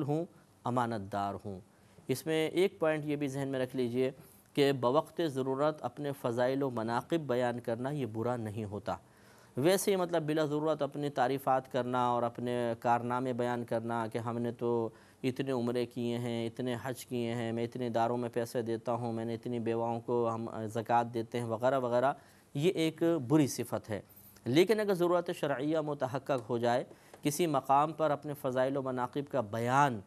ہوں، امانت دار ہوں۔ اس میں ایک پوائنٹ یہ بھی ذہن میں رکھ لیجئے کہ بوقت ضرورت اپنے فضائل و مناقب بیان کرنا یہ برا نہیں ہوتا۔ ویسے ہی مطلب بلا ضرورت اپنی تعریفات کرنا اور اپنے کارنامے بیان کرنا کہ ہم نے تو اتنے عمرے کیے ہیں، اتنے حج کیے ہیں، میں اتنے اداروں میں پیسے دیتا ہوں، میں نے اتنی بیواؤں کو ہم زکوٰۃ دیتے ہیں وغیرہ وغیرہ، یہ ایک بری صفت ہے۔ لیکن اگر ضرورت شرعیہ متحقق ہو جائے، کسی مقام پر اپنے فضائل و مناقب کا بیان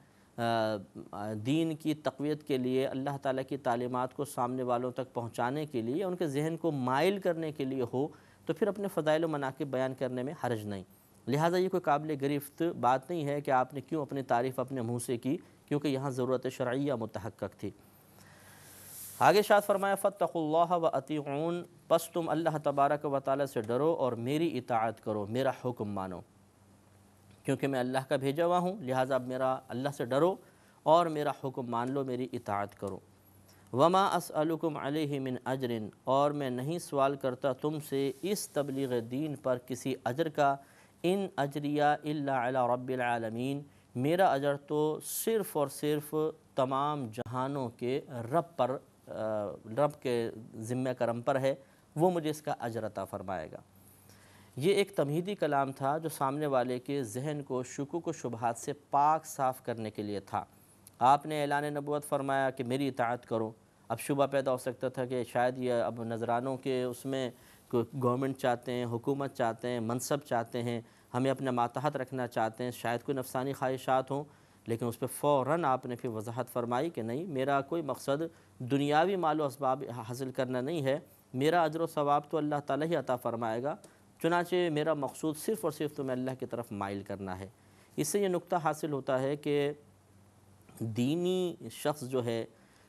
دین کی تقویت کے لیے، اللہ تعالیٰ کی تعلیمات کو سامنے والوں تک پہنچانے کے لیے، ان کے ذہن کو مائل کرنے کے لیے ہو، تو پھر اپنے فضائل و مناقب بیان کرنے میں حرج نہیں۔ لہٰذا یہ کوئی قابل گرفت بات نہیں ہے کہ آپ نے کیوں اپنی تعریف اپنے منہ سے کی، کیونکہ یہاں ضرورت شرعیہ متحقق تھی۔ آگے ارشاد فرمایا فاتقوا اللہ واطیعون، پس تم اللہ تبارک و تعالیٰ سے ڈرو اور میری اطاعت کرو، میرا حکم مانو، کیونکہ میں اللہ کا بھیجا ہوا ہوں، لہٰذا اب میرا اللہ سے ڈرو اور میرا حکم مان لو، میری اطاعت کرو۔ وما اسألکم علیہ من اجر، اور میں نہیں سوال کرتا تم سے اس تبلیغ دین پر کسی اجر کا، ان اجریہ الا علی رب العالمین، میرا اجر تو صرف اور صرف تمام جہانوں کے رب کے ذمہ کرم پر ہے، وہ مجھے اس کا اجر عطا فرمائے گا۔ یہ ایک تمہیدی کلام تھا جو سامنے والے کے ذہن کو شکوک و شبہات سے پاک صاف کرنے کے لیے تھا۔ آپ نے اعلان نبوت فرمایا کہ میری اطاعت کرو، اب شبہ پیدا ہو سکتا تھا کہ شاید یہ اب نذرانوں کے اس میں گورنمنٹ چاہتے ہیں، حکومت چاہتے ہیں، منصب چاہتے ہیں، ہمیں اپنے ماتحت رکھنا چاہتے ہیں، شاید کوئی نفسانی خواہشات ہوں، لیکن اس پہ فوراً آپ نے پھر وضاحت فرمائی کہ نہیں، میرا کوئی مقصد دنیاوی مال و اسباب حاصل کرنا نہیں ہے، میرا اجر و ثواب تو اللہ تعالیٰ ہی عطا فرمائے گا، چنانچہ میرا مقصود صرف اور صرف تمہیں اللہ کی طرف مائل کرنا ہے۔ اس سے یہ نقطہ حاصل ہوتا ہے کہ دینی شخص جو ہے،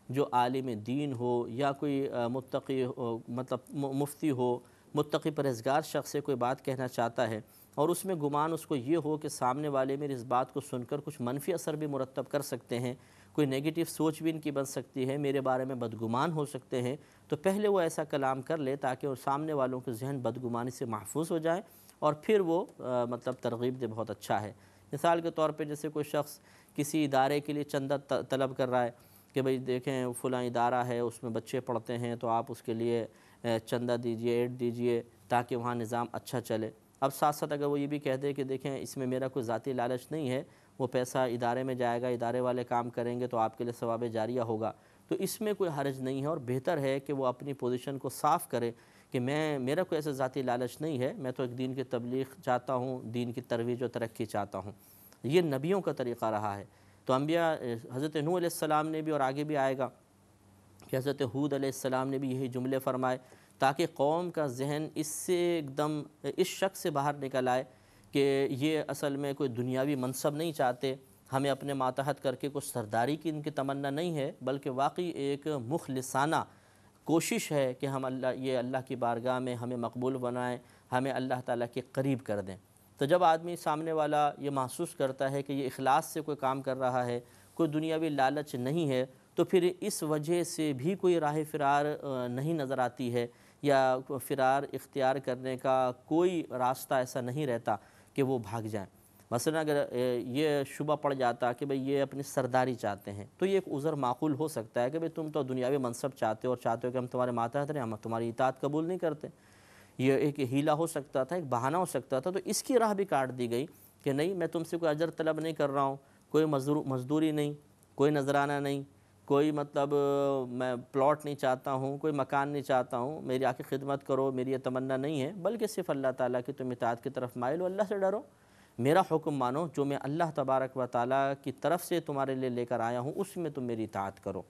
جو عالم دین ہو یا کوئی متقی مطلب مفتی ہو، متقی پرہیزگار شخص سے کوئی بات کہنا چاہتا ہے اور اس میں گمان اس کو یہ ہو کہ سامنے والے میری اس بات کو سن کر کچھ منفی اثر بھی مرتب کر سکتے ہیں، کوئی نیگیٹو سوچ بھی ان کی بن سکتی ہے، میرے بارے میں بدگمان ہو سکتے ہیں، تو پہلے وہ ایسا کلام کر لے تاکہ وہ سامنے والوں کے ذہن بدگمانی سے محفوظ ہو جائیں اور پھر وہ مطلب ترغیب دے، بہت اچھا ہے۔ مثال کے طور پہ جیسے کوئی شخص کسی ادارے کے لیے چندہ طلب کر رہا ہے کہ بھئی دیکھیں فلاں ادارہ ہے، اس میں بچے پڑھتے ہیں، تو آپ اس کے لیے چندہ دیجئے، ایڈ دیجئے تاکہ وہاں نظام اچھا چلے۔ اب ساتھ ساتھ اگر وہ یہ بھی کہہ دے کہ دیکھیں اس میں میرا کوئی ذاتی لالچ نہیں ہے، وہ پیسہ ادارے میں جائے گا، ادارے والے کام کریں گے تو آپ کے لیے ثواب جاریہ ہوگا، تو اس میں کوئی حرج نہیں ہے، اور بہتر ہے کہ وہ اپنی پوزیشن کو صاف کرے کہ میرا کوئی ایسا ذاتی لالچ نہیں ہے، میں تو ایک دین کی تبلیغ چاہتا ہوں، دین کی ترویج و ترقی چاہتا ہوں۔ یہ نبیوں کا طریقہ رہا ہے۔ تو انبیاء حضرت نوح علیہ السلام نے بھی، اور آگے بھی آئے گا کہ حضرت ہود علیہ السلام نے بھی یہی جملے فرمائے تاکہ قوم کا ذہن اس سے ایک دم اس شک سے باہر نکل آئے کہ یہ اصل میں کوئی دنیاوی منصب نہیں چاہتے، ہمیں اپنے ماتحت کر کے کچھ سرداری کی ان کی تمنا نہیں ہے، بلکہ واقعی ایک مخلصانہ کوشش ہے کہ ہم اللہ کی بارگاہ میں ہمیں مقبول بنائیں، ہمیں اللہ تعالیٰ کے قریب کر دیں۔ تو جب آدمی سامنے والا یہ محسوس کرتا ہے کہ یہ اخلاص سے کوئی کام کر رہا ہے، کوئی دنیاوی لالچ نہیں ہے، تو پھر اس وجہ سے بھی کوئی راہ فرار نہیں نظر آتی ہے، یا فرار اختیار کرنے کا کوئی راستہ ایسا نہیں رہتا کہ وہ بھاگ جائیں۔ مثلا اگر یہ شبہ پڑ جاتا کہ بھئی یہ اپنی سرداری چاہتے ہیں، تو یہ ایک عذر معقول ہو سکتا ہے کہ بھئی تم تو دنیاوی منصب چاہتے ہو اور چاہتے ہو کہ ہم تمہارے ماتحت رہیں، ہم تمہاری اطاعت قبول نہیں کرتے۔ یہ ایک ہیلہ ہو سکتا تھا، ایک بہانہ ہو سکتا تھا، تو اس کی راہ بھی کاٹ دی گئی کہ نہیں، میں تم سے کوئی اجر طلب نہیں کر رہا ہوں، کوئی مزدوری نہیں، کوئی نذرانہ نہیں، کوئی مطلب میں پلاٹ نہیں چاہتا ہوں، کوئی مکان نہیں چاہتا ہوں، میری آ کے خدمت کرو، میری یہ تمنا نہیں ہے، بلکہ صرف اللہ تعالیٰ کی تم اطاعت کی طرف مائل ہو، اللہ سے ڈرو، میرا حکم مانو، جو میں اللہ تبارک و تعالیٰ کی طرف سے تمہارے لیے لے کر آیا ہوں اس میں تم میری اطاعت کرو۔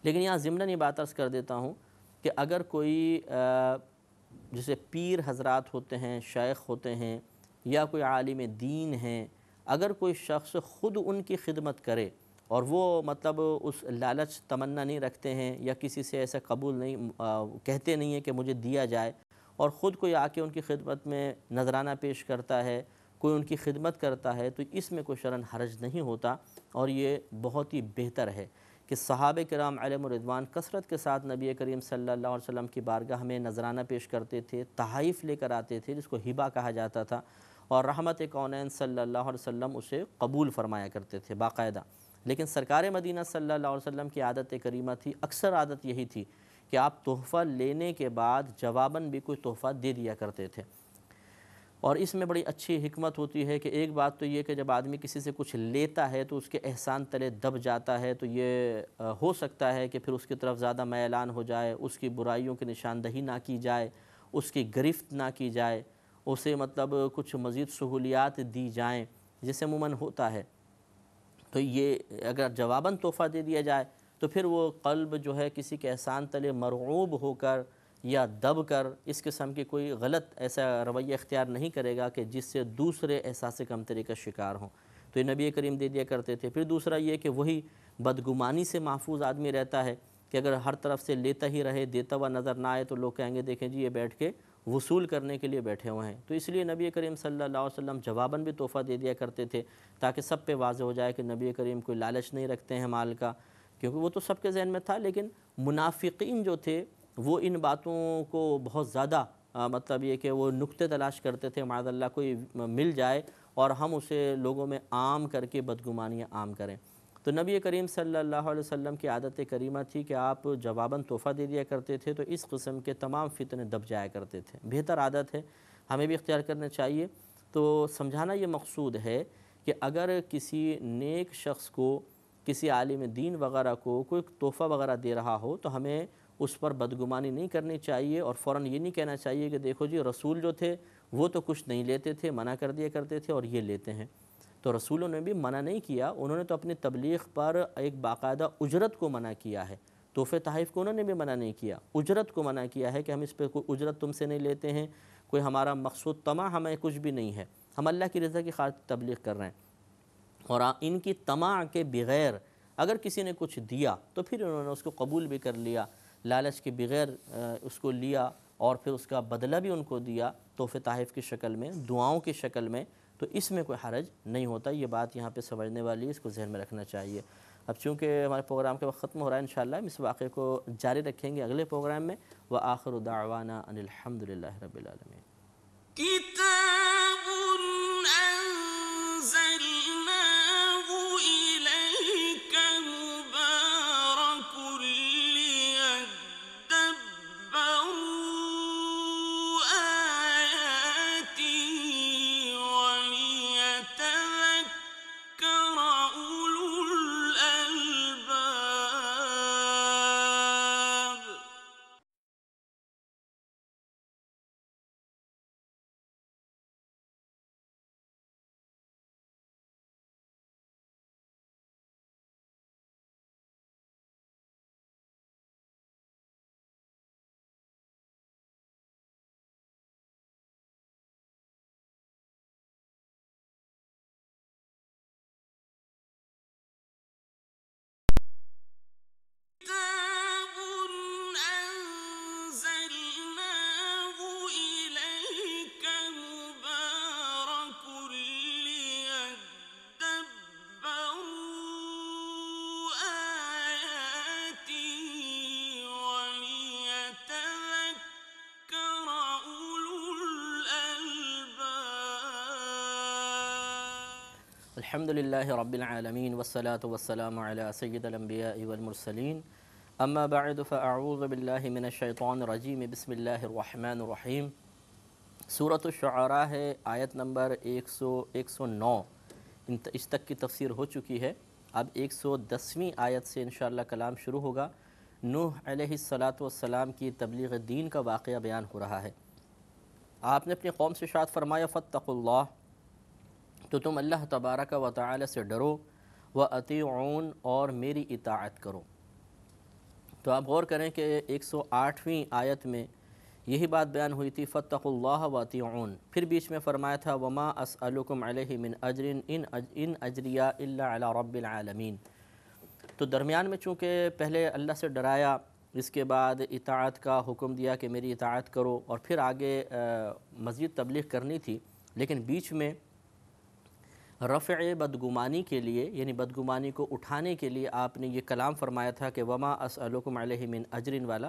لیکن یہاں ضمناً یہ بات عرض کر دیتا ہوں کہ اگر کوئی جیسے پیر حضرات ہوتے ہیں، شیخ ہوتے ہیں، یا کوئی عالم دین ہیں، اگر کوئی شخص خود ان کی خدمت کرے اور وہ مطلب اس لالچ تمنا نہیں رکھتے ہیں، یا کسی سے ایسا قبول نہیں کہتے نہیں ہیں کہ مجھے دیا جائے، اور خود کوئی آ کے ان کی خدمت میں نذرانہ پیش کرتا ہے، کوئی ان کی خدمت کرتا ہے، تو اس میں کوئی شرعاً حرج نہیں ہوتا، اور یہ بہت ہی بہتر ہے کہ صحابہ کرام علیہم الرضوان کثرت کے ساتھ نبی کریم صلی اللہ علیہ وسلم کی بارگاہ میں نذرانہ پیش کرتے تھے، تحائف لے کر آتے تھے، جس کو ہبہ کہا جاتا تھا، اور رحمت کونین صلی اللہ علیہ وسلم اسے قبول فرمایا کرتے تھے باقاعدہ۔ لیکن سرکار مدینہ صلی اللہ علیہ وسلم کی عادت کریمہ تھی، اکثر عادت یہی تھی کہ آپ تحفہ لینے کے بعد جواباً بھی کوئی تحفہ دے دیا کرتے تھے۔ اور اس میں بڑی اچھی حکمت ہوتی ہے کہ ایک بات تو یہ کہ جب آدمی کسی سے کچھ لیتا ہے تو اس کے احسان تلے دب جاتا ہے، تو یہ ہو سکتا ہے کہ پھر اس کی طرف زیادہ میلان ہو جائے، اس کی برائیوں کی نشاندہی نہ کی جائے، اس کی گرفت نہ کی جائے، اسے مطلب کچھ مزید سہولیات دی جائیں، جیسے عموماً ہوتا ہے۔ تو یہ اگر جواباً تحفہ دے دیا جائے تو پھر وہ قلب جو ہے کسی کے احسان تلے مرعوب ہو کر یا دب کر اس قسم کی کوئی غلط ایسا رویہ اختیار نہیں کرے گا کہ جس سے دوسرے احساس کمتری کا شکار ہوں۔ تو یہ نبی کریم دے دیا کرتے تھے۔ پھر دوسرا یہ کہ وہی بدگمانی سے محفوظ آدمی رہتا ہے کہ اگر ہر طرف سے لیتا ہی رہے، دیتا ہوا نظر نہ آئے تو لوگ کہیں گے دیکھیں جی یہ بیٹھ کے وصول کرنے کے لیے بیٹھے ہوئے ہیں۔ تو اس لیے نبی کریم صلی اللہ علیہ وسلم جواباً بھی تحفہ دے دیا کرتے تھے تاکہ سب پہ واضح ہو جائے کہ نبی کریم کوئی لالچ نہیں رکھتے ہیں مال کا، کیونکہ وہ تو سب کے ذہن میں تھا، لیکن منافقین جو تھے وہ ان باتوں کو بہت زیادہ مطلب یہ کہ وہ نکتے تلاش کرتے تھے، معاذ اللہ کوئی مل جائے اور ہم اسے لوگوں میں عام کر کے بدگمانیاں عام کریں۔ تو نبی کریم صلی اللہ علیہ وسلم کی عادت کریمہ تھی کہ آپ جواباً تحفہ دے دیا کرتے تھے تو اس قسم کے تمام فتنے دب جایا کرتے تھے۔ بہتر عادت ہے، ہمیں بھی اختیار کرنا چاہیے۔ تو سمجھانا یہ مقصود ہے کہ اگر کسی نیک شخص کو، کسی عالم دین وغیرہ کو کوئی تحفہ وغیرہ دے رہا ہو تو ہمیں اس پر بدگمانی نہیں کرنی چاہیے اور فوراً یہ نہیں کہنا چاہیے کہ دیکھو جی رسول جو تھے وہ تو کچھ نہیں لیتے تھے، منع کر دیا کرتے تھے اور یہ لیتے ہیں۔ تو رسولوں نے بھی منع نہیں کیا، انہوں نے تو اپنی تبلیغ پر ایک باقاعدہ اجرت کو منع کیا ہے۔ تحفے تحائف کو انہوں نے بھی منع نہیں کیا، اجرت کو منع کیا ہے کہ ہم اس پہ کوئی اجرت تم سے نہیں لیتے ہیں، کوئی ہمارا مقصود طمع ہمیں کچھ بھی نہیں ہے، ہم اللہ کی رضا کی خاطر تبلیغ کر رہے ہیں۔ اور ان کی طمع کے بغیر اگر کسی نے کچھ دیا تو پھر انہوں نے اس کو قبول بھی کر لیا، لالچ کے بغیر اس کو لیا اور پھر اس کا بدلہ بھی ان کو دیا تحفے تحائف کی شکل میں، دعاؤں کی شکل میں، تو اس میں کوئی حرج نہیں ہوتا۔ یہ بات یہاں پہ سمجھنے والی ہے، اس کو ذہن میں رکھنا چاہیے۔ اب چونکہ ہمارے پروگرام کے وقت ختم ہو رہا ہے، انشاءاللہ ہم اس واقعے کو جاری رکھیں گے اگلے پروگرام میں۔ وآخر دعوانا ان الحمدللہ رب العالمین۔ کتاب انزلناه الیک مبارک لیدبروا آیاته ولیتذکر اولو الالباب۔ كتاب أنزلناه إليك مبارك ليدبروا آياته وليتذكر أولو الألباب۔ الحمد للہ رب العالمین والصلاة والسلام علی سید الانبیاء والمرسلین، اما بعد فاعوذ باللہ من الشیطان الرجیم، بسم اللہ الرحمن الرحیم۔ سورۃ الشعراء ہے، آیت نمبر 109، اس تک کی تفسیر ہو چکی ہے۔ اب 110ویں آیت سے انشاءاللہ کلام شروع ہوگا۔ نوح علیہ السلام کی تبلیغ دین کا واقعہ بیان ہو رہا ہے۔ آپ نے اپنی قوم سے ارشاد فرمایا فاتقوا اللہ، تو تم اللہ تبارک و تعالی سے ڈرو، وَأَطِیعُونَ اور میری اطاعت کرو۔ تو آپ غور کریں کہ 108ویں آیت میں یہی بات بیان ہوئی تھی، فاتقوا اللہ وَأَطِیعُونَ، پھر بیچ میں فرمایا تھا وَمَا أَسْأَلُكُمْ عَلَيْهِ مِنْ أَجْرٍ إِنْ أَجْرِيَ إِلَّا عَلَى رَبِّ الْعَالَمِينَ۔ تو درمیان میں چونکہ پہلے اللہ سے ڈرایا، اس کے بعد اطاعت کا حکم دیا کہ میری اطاعت کرو، اور پھر آگے مزید تبلیغ کرنی تھی، لیکن بیچ میں رفع بدگمانی کے لیے، یعنی بدگمانی کو اٹھانے کے لیے آپ نے یہ کلام فرمایا تھا کہ وما اسألکم علیہ من اجر والا،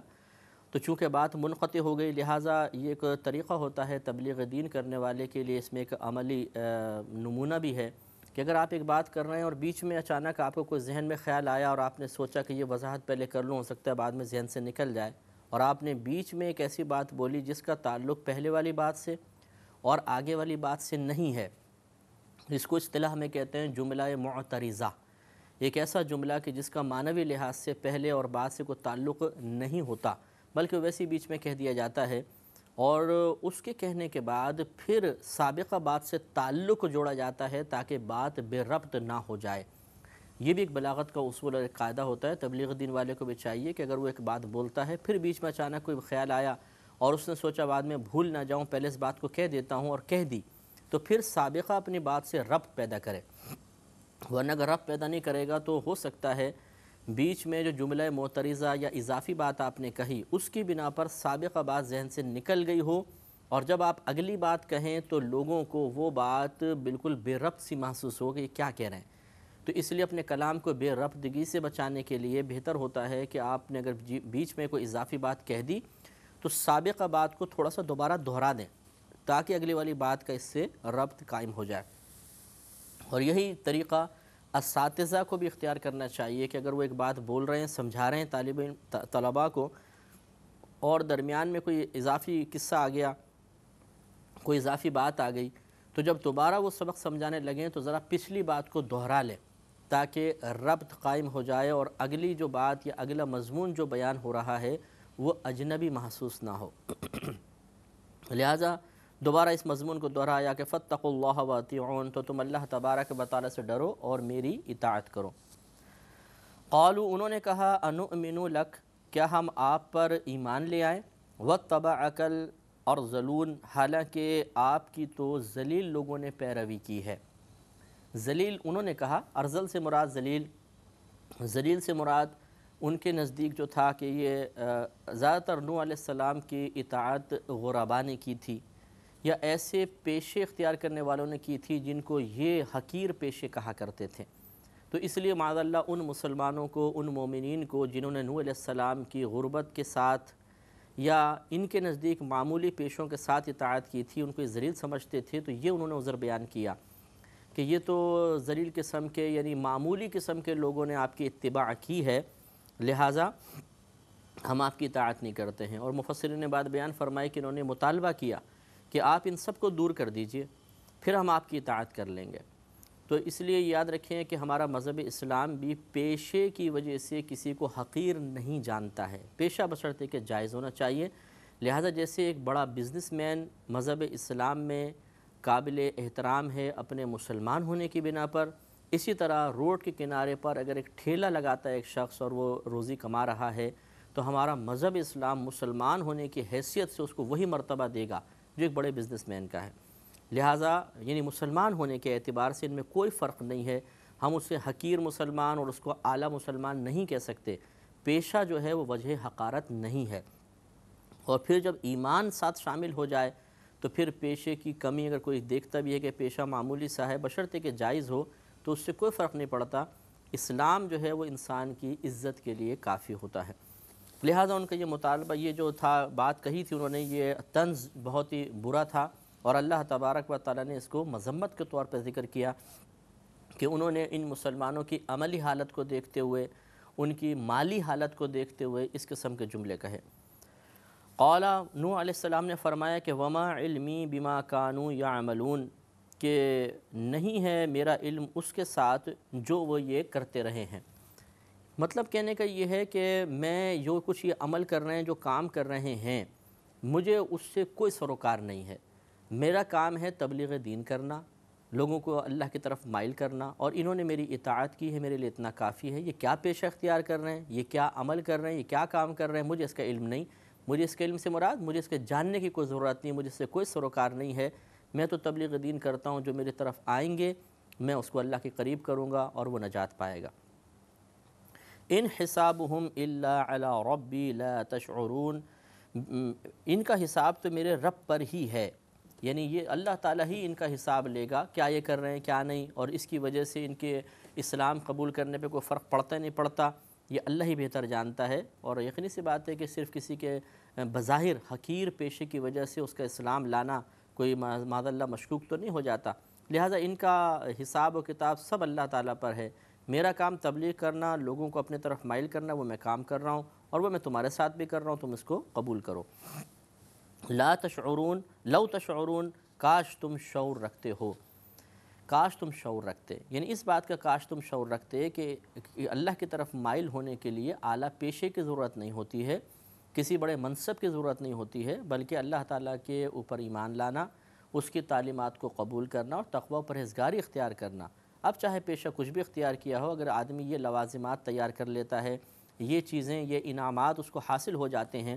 تو چونکہ بات منقطع ہو گئی، لہٰذا یہ ایک طریقہ ہوتا ہے تبلیغ دین کرنے والے کے لیے، اس میں ایک عملی نمونہ بھی ہے کہ اگر آپ ایک بات کر رہے ہیں اور بیچ میں اچانک آپ کو کوئی ذہن میں خیال آیا اور آپ نے سوچا کہ یہ وضاحت پہلے کر لوں، ہو سکتا ہے بعد میں ذہن سے نکل جائے، اور آپ نے بیچ میں ایک ایسی بات بولی جس کا تعلق پہلے والی بات سے اور آگے والی بات سے نہیں ہے، اس کو اصطلاح میں کہتے ہیں جملہ معترضہ، ایک ایسا جملہ کہ جس کا معنوی لحاظ سے پہلے اور بعد سے کوئی تعلق نہیں ہوتا، بلکہ ویسے بیچ میں کہہ دیا جاتا ہے، اور اس کے کہنے کے بعد پھر سابقہ بات سے تعلق جوڑا جاتا ہے تاکہ بات بے ربط نہ ہو جائے۔ یہ بھی ایک بلاغت کا اصول اور ایک قاعدہ ہوتا ہے، تبلیغ دین والے کو بھی چاہیے کہ اگر وہ ایک بات بولتا ہے پھر بیچ میں اچانک کوئی خیال آیا اور اس نے سوچا بعد میں بھول نہ جاؤں، پہلے اس بات کو کہہ دیتا ہوں، اور کہہ دی، تو پھر سابقہ اپنی بات سے ربط پیدا کرے، ورنہ اگر ربط پیدا نہیں کرے گا تو ہو سکتا ہے بیچ میں جو جملہ معترضہ یا اضافی بات آپ نے کہی اس کی بنا پر سابقہ بات ذہن سے نکل گئی ہو، اور جب آپ اگلی بات کہیں تو لوگوں کو وہ بات بالکل بے ربط سی محسوس ہو کہ یہ کیا کہہ رہے ہیں۔ تو اس لیے اپنے کلام کو بے ربطگی سے بچانے کے لیے بہتر ہوتا ہے کہ آپ نے اگر بیچ میں کوئی اضافی بات کہہ دی تو سابقہ بات کو تھوڑا سا دوبارہ دہرا دیں تاکہ اگلی والی بات کا اس سے ربط قائم ہو جائے۔ اور یہی طریقہ اساتذہ کو بھی اختیار کرنا چاہیے کہ اگر وہ ایک بات بول رہے ہیں، سمجھا رہے ہیں طلباء کو، اور درمیان میں کوئی اضافی قصہ آ گیا، کوئی اضافی بات آ گئی، تو جب دوبارہ وہ سبق سمجھانے لگیں تو ذرا پچھلی بات کو دہرا لیں تاکہ ربط قائم ہو جائے اور اگلی جو بات یا اگلا مضمون جو بیان ہو رہا ہے وہ اجنبی محسوس نہ ہو۔ لہٰذا دوبارہ اس مضمون کو دہرایا کہ فاتقوا اللہ واطیعون، تو تم اللہ تبارک و تعالی سے ڈرو اور میری اطاعت کرو۔ قالوا، انہوں نے کہا، انؤمن لک، کیا ہم آپ پر ایمان لے آئیں، واتبعک الارذلون، حالانکہ آپ کی تو ذلیل لوگوں نے پیروی کی ہے۔ ذلیل انہوں نے کہا، ارذل سے مراد ذلیل سے مراد ان کے نزدیک جو تھا کہ یہ زیادہ تر نوح علیہ السلام کی اطاعت غربا نے کی تھی یا ایسے پیشے اختیار کرنے والوں نے کی تھی جن کو یہ حقیر پیشے کہا کرتے تھے، تو اس لیے معاذ اللہ ان مسلمانوں کو، ان مومنین کو جنہوں نے نوح علیہ السلام کی غربت کے ساتھ یا ان کے نزدیک معمولی پیشوں کے ساتھ اطاعت کی تھی، ان کو ذلیل سمجھتے تھے، تو یہ انہوں نے عذر بیان کیا کہ یہ تو ذلیل قسم کے یعنی معمولی قسم کے لوگوں نے آپ کی اتباع کی ہے، لہٰذا ہم آپ کی اطاعت نہیں کرتے ہیں۔ اور مفسرین نے بات بیان فرمائی کہ انہوں نے مطالبہ کیا کہ آپ ان سب کو دور کر دیجئے، پھر ہم آپ کی اطاعت کر لیں گے۔ تو اس لیے یاد رکھیں کہ ہمارا مذہب اسلام بھی پیشے کی وجہ سے کسی کو حقیر نہیں جانتا ہے، پیشہ بشرطے کہ جائز ہونا چاہیے۔ لہٰذا جیسے ایک بڑا بزنس مین مذہب اسلام میں قابل احترام ہے اپنے مسلمان ہونے کی بنا پر، اسی طرح روڈ کے کنارے پر اگر ایک ٹھیلا لگاتا ہے ایک شخص اور وہ روزی کما رہا ہے تو ہمارا مذہب اسلام مسلمان ہونے کی حیثیت سے اس کو وہی مرتبہ دے گا جو ایک بڑے بزنس مین کا ہے۔ لہٰذا یعنی مسلمان ہونے کے اعتبار سے ان میں کوئی فرق نہیں ہے، ہم اسے حقیر مسلمان اور اس کو اعلیٰ مسلمان نہیں کہہ سکتے، پیشہ جو ہے وہ وجہ حقارت نہیں ہے۔ اور پھر جب ایمان ساتھ شامل ہو جائے تو پھر پیشے کی کمی اگر کوئی دیکھتا بھی ہے کہ پیشہ معمولی سا ہے بشرطے کہ جائز ہو تو اس سے کوئی فرق نہیں پڑتا، اسلام جو ہے وہ انسان کی عزت کے لیے کافی ہوتا ہے۔ لہٰذا ان کا یہ مطالبہ، یہ جو تھا بات کہی تھی انہوں نے، یہ طنز بہت ہی برا تھا، اور اللہ تبارک و تعالیٰ نے اس کو مذمت کے طور پر ذکر کیا کہ انہوں نے ان مسلمانوں کی عملی حالت کو دیکھتے ہوئے، ان کی مالی حالت کو دیکھتے ہوئے اس قسم کے جملے کہے۔ قال، نوح علیہ السلام نے فرمایا کہ وما علمی بما کانوا یعملون، کہ نہیں ہے میرا علم اس کے ساتھ جو وہ یہ کرتے رہے ہیں۔ مطلب کہنے کا یہ ہے کہ میں جو کچھ یہ عمل کر رہے ہیں، جو کام کر رہے ہیں، مجھے اس سے کوئی سروکار نہیں ہے۔ میرا کام ہے تبلیغ دین کرنا، لوگوں کو اللہ کی طرف مائل کرنا، اور انہوں نے میری اطاعت کی ہے، میرے لیے اتنا کافی ہے۔ یہ کیا پیشہ اختیار کر رہے ہیں، یہ کیا عمل کر رہے ہیں، یہ کیا کام کر رہے ہیں، مجھے اس کا علم نہیں، مجھے اس کے علم سے مراد مجھے اس کے جاننے کی کوئی ضرورت نہیں، مجھے اس سے کوئی سروکار نہیں ہے۔ میں تو تبلیغ دین کرتا ہوں، جو میری طرف آئیں گے میں اس کو اللہ کے قریب کروں گا اور وہ نجات پائے گا۔ ان حسابہم الا علی ربی لا تشعرون، ان کا حساب تو میرے رب پر ہی ہے، یعنی یہ اللہ تعالیٰ ہی ان کا حساب لے گا، کیا یہ کر رہے ہیں کیا نہیں، اور اس کی وجہ سے ان کے اسلام قبول کرنے پہ کوئی فرق پڑتا نہیں پڑتا، یہ اللہ ہی بہتر جانتا ہے، اور یقینی سی بات ہے کہ صرف کسی کے بظاہر حقیر پیشے کی وجہ سے اس کا اسلام لانا کوئی معاذ اللہ مشکوک تو نہیں ہو جاتا۔ لہٰذا ان کا حساب و کتاب سب اللہ تعالیٰ پر ہے۔ میرا کام تبلیغ کرنا، لوگوں کو اپنے طرف مائل کرنا، وہ میں کام کر رہا ہوں، اور وہ میں تمہارے ساتھ بھی کر رہا ہوں، تم اس کو قبول کرو۔ لا تشعرون، لو تشعرون، کاش تم شعور رکھتے ہو، کاش تم شعور رکھتے، یعنی اس بات کا کاش تم شعور رکھتے کہ اللہ کی طرف مائل ہونے کے لیے اعلیٰ پیشے کی ضرورت نہیں ہوتی ہے، کسی بڑے منصب کی ضرورت نہیں ہوتی ہے، بلکہ اللہ تعالیٰ کے اوپر ایمان لانا، اس کی تعلیمات کو قبول کرنا اور تقوی و پرہیزگاری اختیار کرنا۔ اب چاہے پیشہ کچھ بھی اختیار کیا ہو، اگر آدمی یہ لوازمات تیار کر لیتا ہے، یہ چیزیں، یہ انعامات اس کو حاصل ہو جاتے ہیں،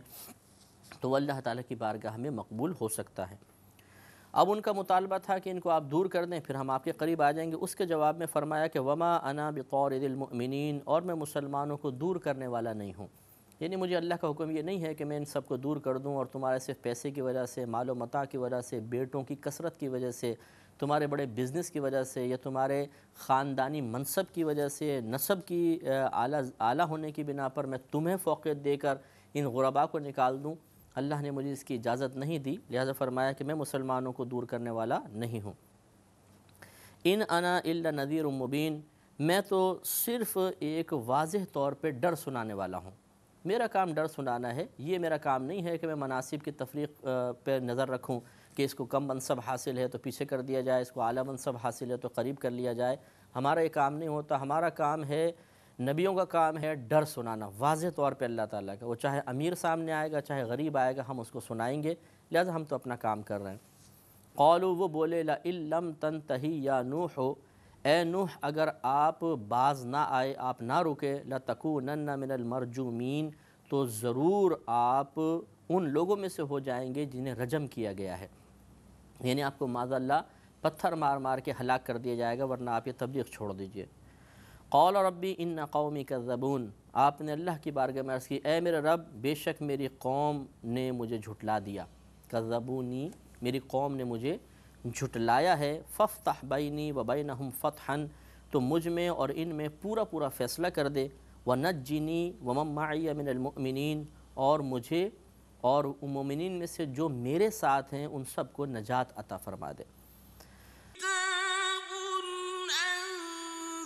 تو وہ اللہ تعالیٰ کی بارگاہ میں مقبول ہو سکتا ہے۔ اب ان کا مطالبہ تھا کہ ان کو آپ دور کر دیں، پھر ہم آپ کے قریب آ جائیں گے۔ اس کے جواب میں فرمایا کہ وما انا بطارد المؤمنین، اور میں مسلمانوں کو دور کرنے والا نہیں ہوں، یعنی مجھے اللہ کا حکم یہ نہیں ہے کہ میں ان سب کو دور کر دوں اور تمہارے صرف پیسے کی وجہ سے، مال و متاع کی وجہ سے، بیٹوں کی کثرت کی وجہ سے، تمہارے بڑے بزنس کی وجہ سے، یا تمہارے خاندانی منصب کی وجہ سے، نسب کی اعلیٰ ہونے کی بنا پر میں تمہیں فوقیت دے کر ان غرباء کو نکال دوں۔ اللہ نے مجھے اس کی اجازت نہیں دی، لہذا فرمایا کہ میں مسلمانوں کو دور کرنے والا نہیں ہوں۔ ان انا الا نذیر مبین، میں تو صرف ایک واضح طور پہ ڈر سنانے والا ہوں، میرا کام ڈر سنانا ہے، یہ میرا کام نہیں ہے کہ میں مناصب کی تفریق پہ نظر رکھوں کہ اس کو کم منصب حاصل ہے تو پیچھے کر دیا جائے، اس کو اعلیٰ منصب حاصل ہے تو قریب کر لیا جائے۔ ہمارا یہ کام نہیں ہوتا، ہمارا کام ہے، نبیوں کا کام ہے ڈر سنانا واضح طور پہ اللہ تعالیٰ کا، وہ چاہے امیر سامنے آئے گا، چاہے غریب آئے گا، ہم اس کو سنائیں گے، لہذا ہم تو اپنا کام کر رہے ہیں۔ قالوا، وہ بولے، لئن لم تنتہی یا نوح، اے نوح اگر آپ باز نہ آئے، آپ نہ رکے، لتکونن من المرجومین، تو ضرور آپ ان لوگوں میں سے ہو جائیں گے جنہیں رجم کیا گیا ہے، یعنی آپ کو معاذ اللہ پتھر مار مار کے ہلاک کر دیا جائے گا، ورنہ آپ یہ تبلیغ چھوڑ دیجئے۔ قال ربی ان قومی کذبون، آپ نے اللہ کی بارگاہ میں عرض کی، اے میرے رب بے شک میری قوم نے مجھے جھٹلا دیا، کذبونی، میری قوم نے مجھے جھٹلایا ہے، فافتح بینی و بینہم فتحا، تو مجھ میں اور ان میں پورا پورا فیصلہ کر دے، ونجنی ومن معی من المؤمنین، اور مجھے اور مومنین میں سے جو میرے ساتھ ہیں ان سب کو نجات عطا فرما دے۔ كتاب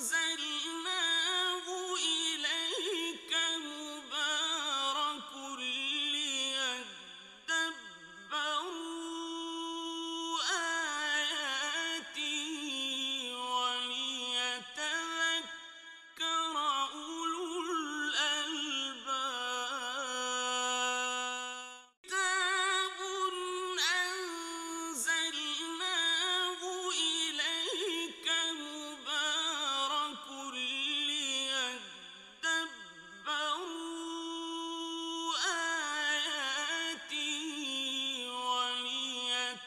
أنزلناه إليك مبارك ليدبروا آياته وليتذكر أولو الألباب كتاب أنزلناه إليك مبارك ليدبروا آياته وليتذكر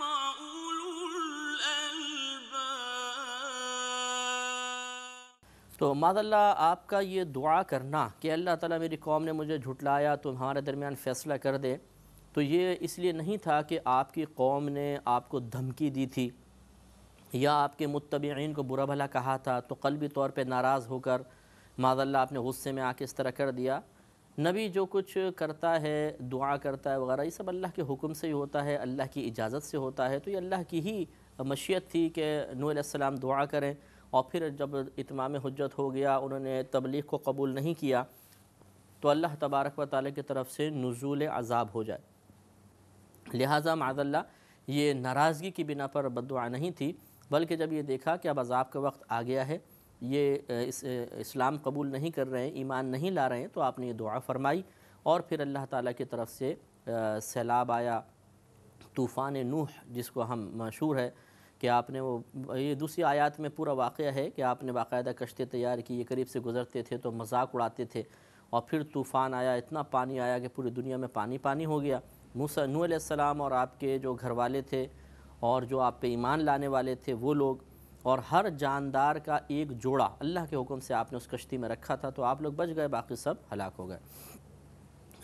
أولو الألباب۔ تو معاذ اللہ آپ کا یہ دعا کرنا کہ اللہ تعالیٰ میری قوم نے مجھے جھٹلایا تو ہمارے درمیان فیصلہ کر دے، تو یہ اس لیے نہیں تھا کہ آپ کی قوم نے آپ کو دھمکی دی تھی یا آپ کے متبعین کو برا بھلا کہا تھا تو قلبی طور پہ ناراض ہو کر معاذ اللہ آپ نے غصے میں آ کے اس طرح کر دیا۔ نبی جو کچھ کرتا ہے، دعا کرتا ہے وغیرہ، یہ سب اللہ کے حکم سے ہی ہوتا ہے، اللہ کی اجازت سے ہوتا ہے، تو یہ اللہ کی ہی مشیت تھی کہ نوح علیہ السلام دعا کریں، اور پھر جب اتمام حجت ہو گیا، انہوں نے تبلیغ کو قبول نہیں کیا، تو اللہ تبارک و تعالیٰ کی طرف سے نزول عذاب ہو جائے۔ لہٰذا معاذ اللہ یہ ناراضگی کی بنا پر بد دعا نہیں تھی، بلکہ جب یہ دیکھا کہ اب عذاب کا وقت آ گیا ہے، یہ اسلام قبول نہیں کر رہے ہیں، ایمان نہیں لا رہے ہیں، تو آپ نے یہ دعا فرمائی، اور پھر اللہ تعالیٰ کی طرف سے سیلاب آیا، طوفان نوح جس کو ہم مشہور ہے کہ آپ نے وہ، یہ دوسری آیات میں پورا واقعہ ہے کہ آپ نے باقاعدہ کشتی تیار کی، یہ قریب سے گزرتے تھے تو مذاق اڑاتے تھے، اور پھر طوفان آیا، اتنا پانی آیا کہ پوری دنیا میں پانی پانی ہو گیا۔ نوح علیہ السلام اور آپ کے جو گھر والے تھے اور جو آپ پہ ایمان لانے والے تھے وہ لوگ، اور ہر جاندار کا ایک جوڑا اللہ کے حکم سے آپ نے اس کشتی میں رکھا تھا، تو آپ لوگ بچ گئے، باقی سب ہلاک ہو گئے۔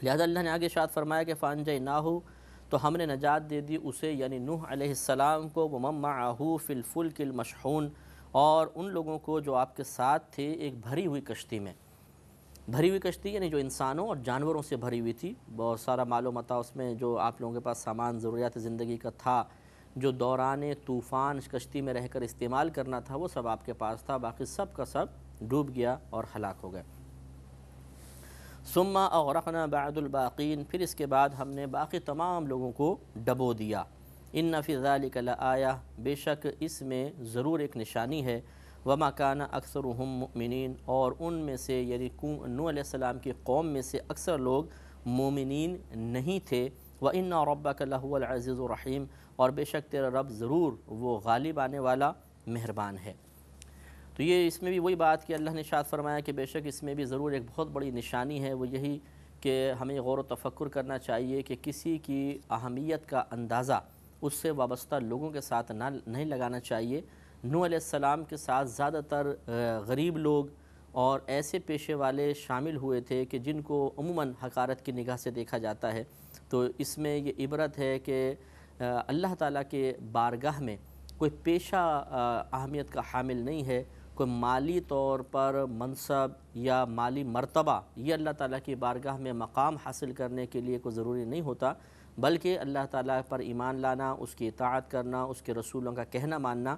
لہذا اللہ نے آگے ارشاد فرمایا کہ فَأَنجَيْنَاهُ، تو ہم نے نجات دے دی اسے، یعنی نوح علیہ السلام کو، وَمَن مَّعَهُ فِي الْفُلْكِ الْمَشْحُونِ، اور ان لوگوں کو جو آپ کے ساتھ تھے ایک بھری ہوئی کشتی میں، بھری ہوئی کشتی یعنی جو انسانوں اور جانوروں سے بھری ہوئی تھی، بہت سارا مال و متاع اس میں جو آپ لوگوں کے پاس سامان ضروریات زندگی کا تھا، جو دوران طوفان کشتی میں رہ کر استعمال کرنا تھا، وہ سب آپ کے پاس تھا، باقی سب کا سب ڈوب گیا اور ہلاک ہو گئے۔ ثم اغرقنا بعد الباقین، پھر اس کے بعد ہم نے باقی تمام لوگوں کو ڈبو دیا۔ ان فی ذلک لآیہ، بے شک اس میں ضرور ایک نشانی ہے، وما کان اکثرهم مؤمنین، اور ان میں سے یعنی نوح علیہ السلام کی قوم میں سے اکثر لوگ مومنین نہیں تھے۔ وَإِنَّ رَبَّكَ لَهُوَ الْعَزِيزُ الرَّحِيمُ، اور بے شک تیرا رب ضرور وہ غالب آنے والا مہربان ہے۔ تو یہ اس میں بھی وہی بات کہ اللہ نے ارشاد فرمایا کہ بے شک اس میں بھی ضرور ایک بہت بڑی نشانی ہے، وہ یہی کہ ہمیں غور و تفکر کرنا چاہیے کہ کسی کی اہمیت کا اندازہ اس سے وابستہ لوگوں کے ساتھ نہیں لگانا چاہیے۔ نوح علیہ السلام کے ساتھ زیادہ تر غریب لوگ اور ایسے پیشے والے شامل ہوئے تھے کہ جن کو عموماً حقارت کی نگاہ سے دیکھا جاتا ہے۔ تو اس میں یہ عبرت ہے کہ اللہ تعالیٰ کے بارگاہ میں کوئی پیشہ اہمیت کا حامل نہیں ہے، کوئی مالی طور پر منصب یا مالی مرتبہ یہ اللہ تعالیٰ کی بارگاہ میں مقام حاصل کرنے کے لیے کوئی ضروری نہیں ہوتا، بلکہ اللہ تعالیٰ پر ایمان لانا، اس کی اطاعت کرنا، اس کے رسولوں کا کہنا ماننا،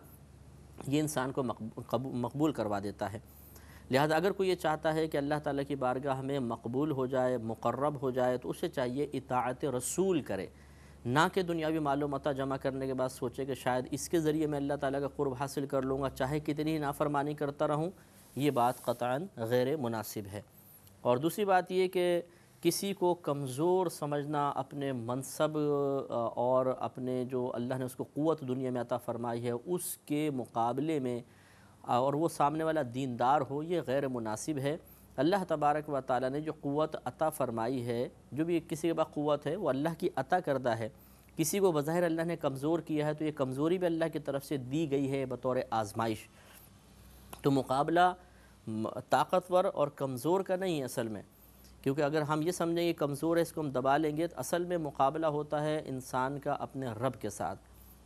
یہ انسان کو مقبول کروا دیتا ہے۔ لہذا اگر کوئی یہ چاہتا ہے کہ اللہ تعالیٰ کی بارگاہ میں مقبول ہو جائے، مقرب ہو جائے، تو اسے چاہیے اطاعت رسول کرے، نہ کہ دنیاوی مال و متاع جمع کرنے کے بعد سوچے کہ شاید اس کے ذریعے میں اللہ تعالیٰ کا قرب حاصل کر لوں گا، چاہے کتنی نافرمانی کرتا رہوں۔ یہ بات قطعاً غیر مناسب ہے۔ اور دوسری بات یہ کہ کسی کو کمزور سمجھنا اپنے منصب اور اپنے جو اللہ نے اس کو قوت دنیا میں عطا فرمائی ہے اس کے مقابلے میں، اور وہ سامنے والا دیندار ہو، یہ غیر مناسب ہے۔ اللہ تبارک و تعالیٰ نے جو قوت عطا فرمائی ہے، جو بھی کسی کے پاس قوت ہے وہ اللہ کی عطا کردہ ہے۔ کسی کو بظاہر اللہ نے کمزور کیا ہے تو یہ کمزوری بھی اللہ کی طرف سے دی گئی ہے بطور آزمائش۔ تو مقابلہ طاقتور اور کمزور کا نہیں ہے اصل میں، کیونکہ اگر ہم یہ سمجھیں کہ کمزور ہے اس کو ہم دبا لیں گے، تو اصل میں مقابلہ ہوتا ہے انسان کا اپنے رب کے ساتھ۔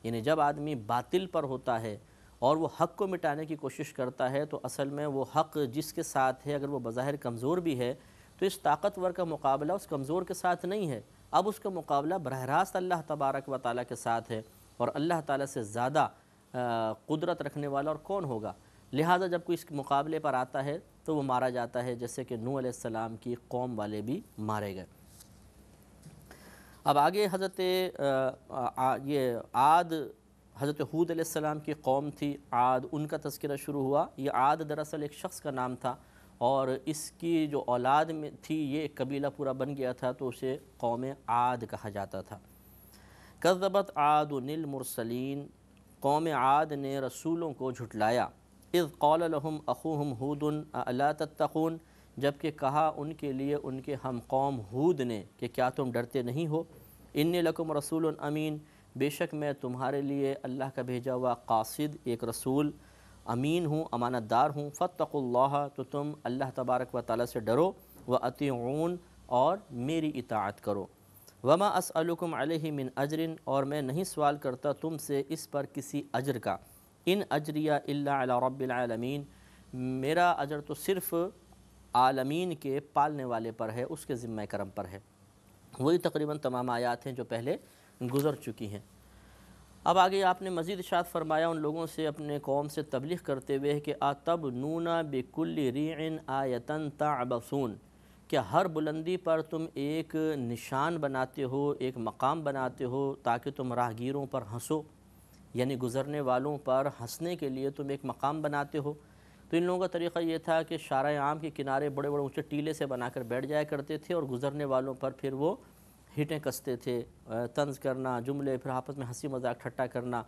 یعنی جب آدمی باطل پر ہوتا ہے اور وہ حق کو مٹانے کی کوشش کرتا ہے تو اصل میں وہ حق جس کے ساتھ ہے اگر وہ بظاہر کمزور بھی ہے تو اس طاقتور کا مقابلہ اس کمزور کے ساتھ نہیں ہے، اب اس کا مقابلہ براہ راست اللہ تبارک و تعالیٰ کے ساتھ ہے، اور اللہ تعالیٰ سے زیادہ قدرت رکھنے والا اور کون ہوگا۔ لہٰذا جب کوئی اس مقابلے پر آتا ہے تو وہ مارا جاتا ہے، جیسے کہ نوح علیہ السلام کی قوم والے بھی مارے گئے۔ اب آگے عاد، حضرت ہود علیہ السلام کی قوم تھی عاد، ان کا تذکرہ شروع ہوا۔ یہ عاد دراصل ایک شخص کا نام تھا، اور اس کی جو اولاد میں تھی یہ ایک قبیلہ پورا بن گیا تھا، تو اسے قوم عاد کہا جاتا تھا۔ کذبت عاد المرسلین، قوم عاد نے رسولوں کو جھٹلایا۔ اذ قال لهم اخوهم ہود الا تتقون، جبکہ کہا ان کے لیے ان کے ہم قوم ہود نے کہ کیا تم ڈرتے نہیں ہو۔ انی لکم رسول امین، بے شک میں تمہارے لیے اللہ کا بھیجا ہوا قاصد ایک رسول امین ہوں، امانت دار ہوں۔ فاتقوا اللہ، تو تم اللہ تبارک و تعالیٰ سے ڈرو، واطیعون، اور میری اطاعت کرو۔ وما اسألکم علیہ من اجر، اور میں نہیں سوال کرتا تم سے اس پر کسی اجر کا۔ ان اجریہ الا علی رب العالمین، میرا اجر تو صرف عالمین کے پالنے والے پر ہے، اس کے ذمہ کرم پر ہے۔ وہی تقریباً تمام آیات ہیں جو پہلے گزر چکی ہیں۔ اب آگے آپ نے مزید ارشاد فرمایا ان لوگوں سے اپنے قوم سے تبلیغ کرتے ہوئے کہ اتبنون بکل ریع آیۃ تعبثون، کیا ہر بلندی پر تم ایک نشان بناتے ہو، ایک مقام بناتے ہو تاکہ تم راہگیروں پر ہنسو، یعنی گزرنے والوں پر ہنسنے کے لیے تم ایک مقام بناتے ہو۔ تو ان لوگوں کا طریقہ یہ تھا کہ شارع عام کے کنارے بڑے بڑے اونچے ٹیلے سے بنا کر بیٹھ جایا کرتے تھے، اور گزرنے والوں پر پھر وہ ہیٹیں کستے تھے، طنز کرنا، جملے، پھر آپس میں ہنسی مذاق ٹھٹا کرنا،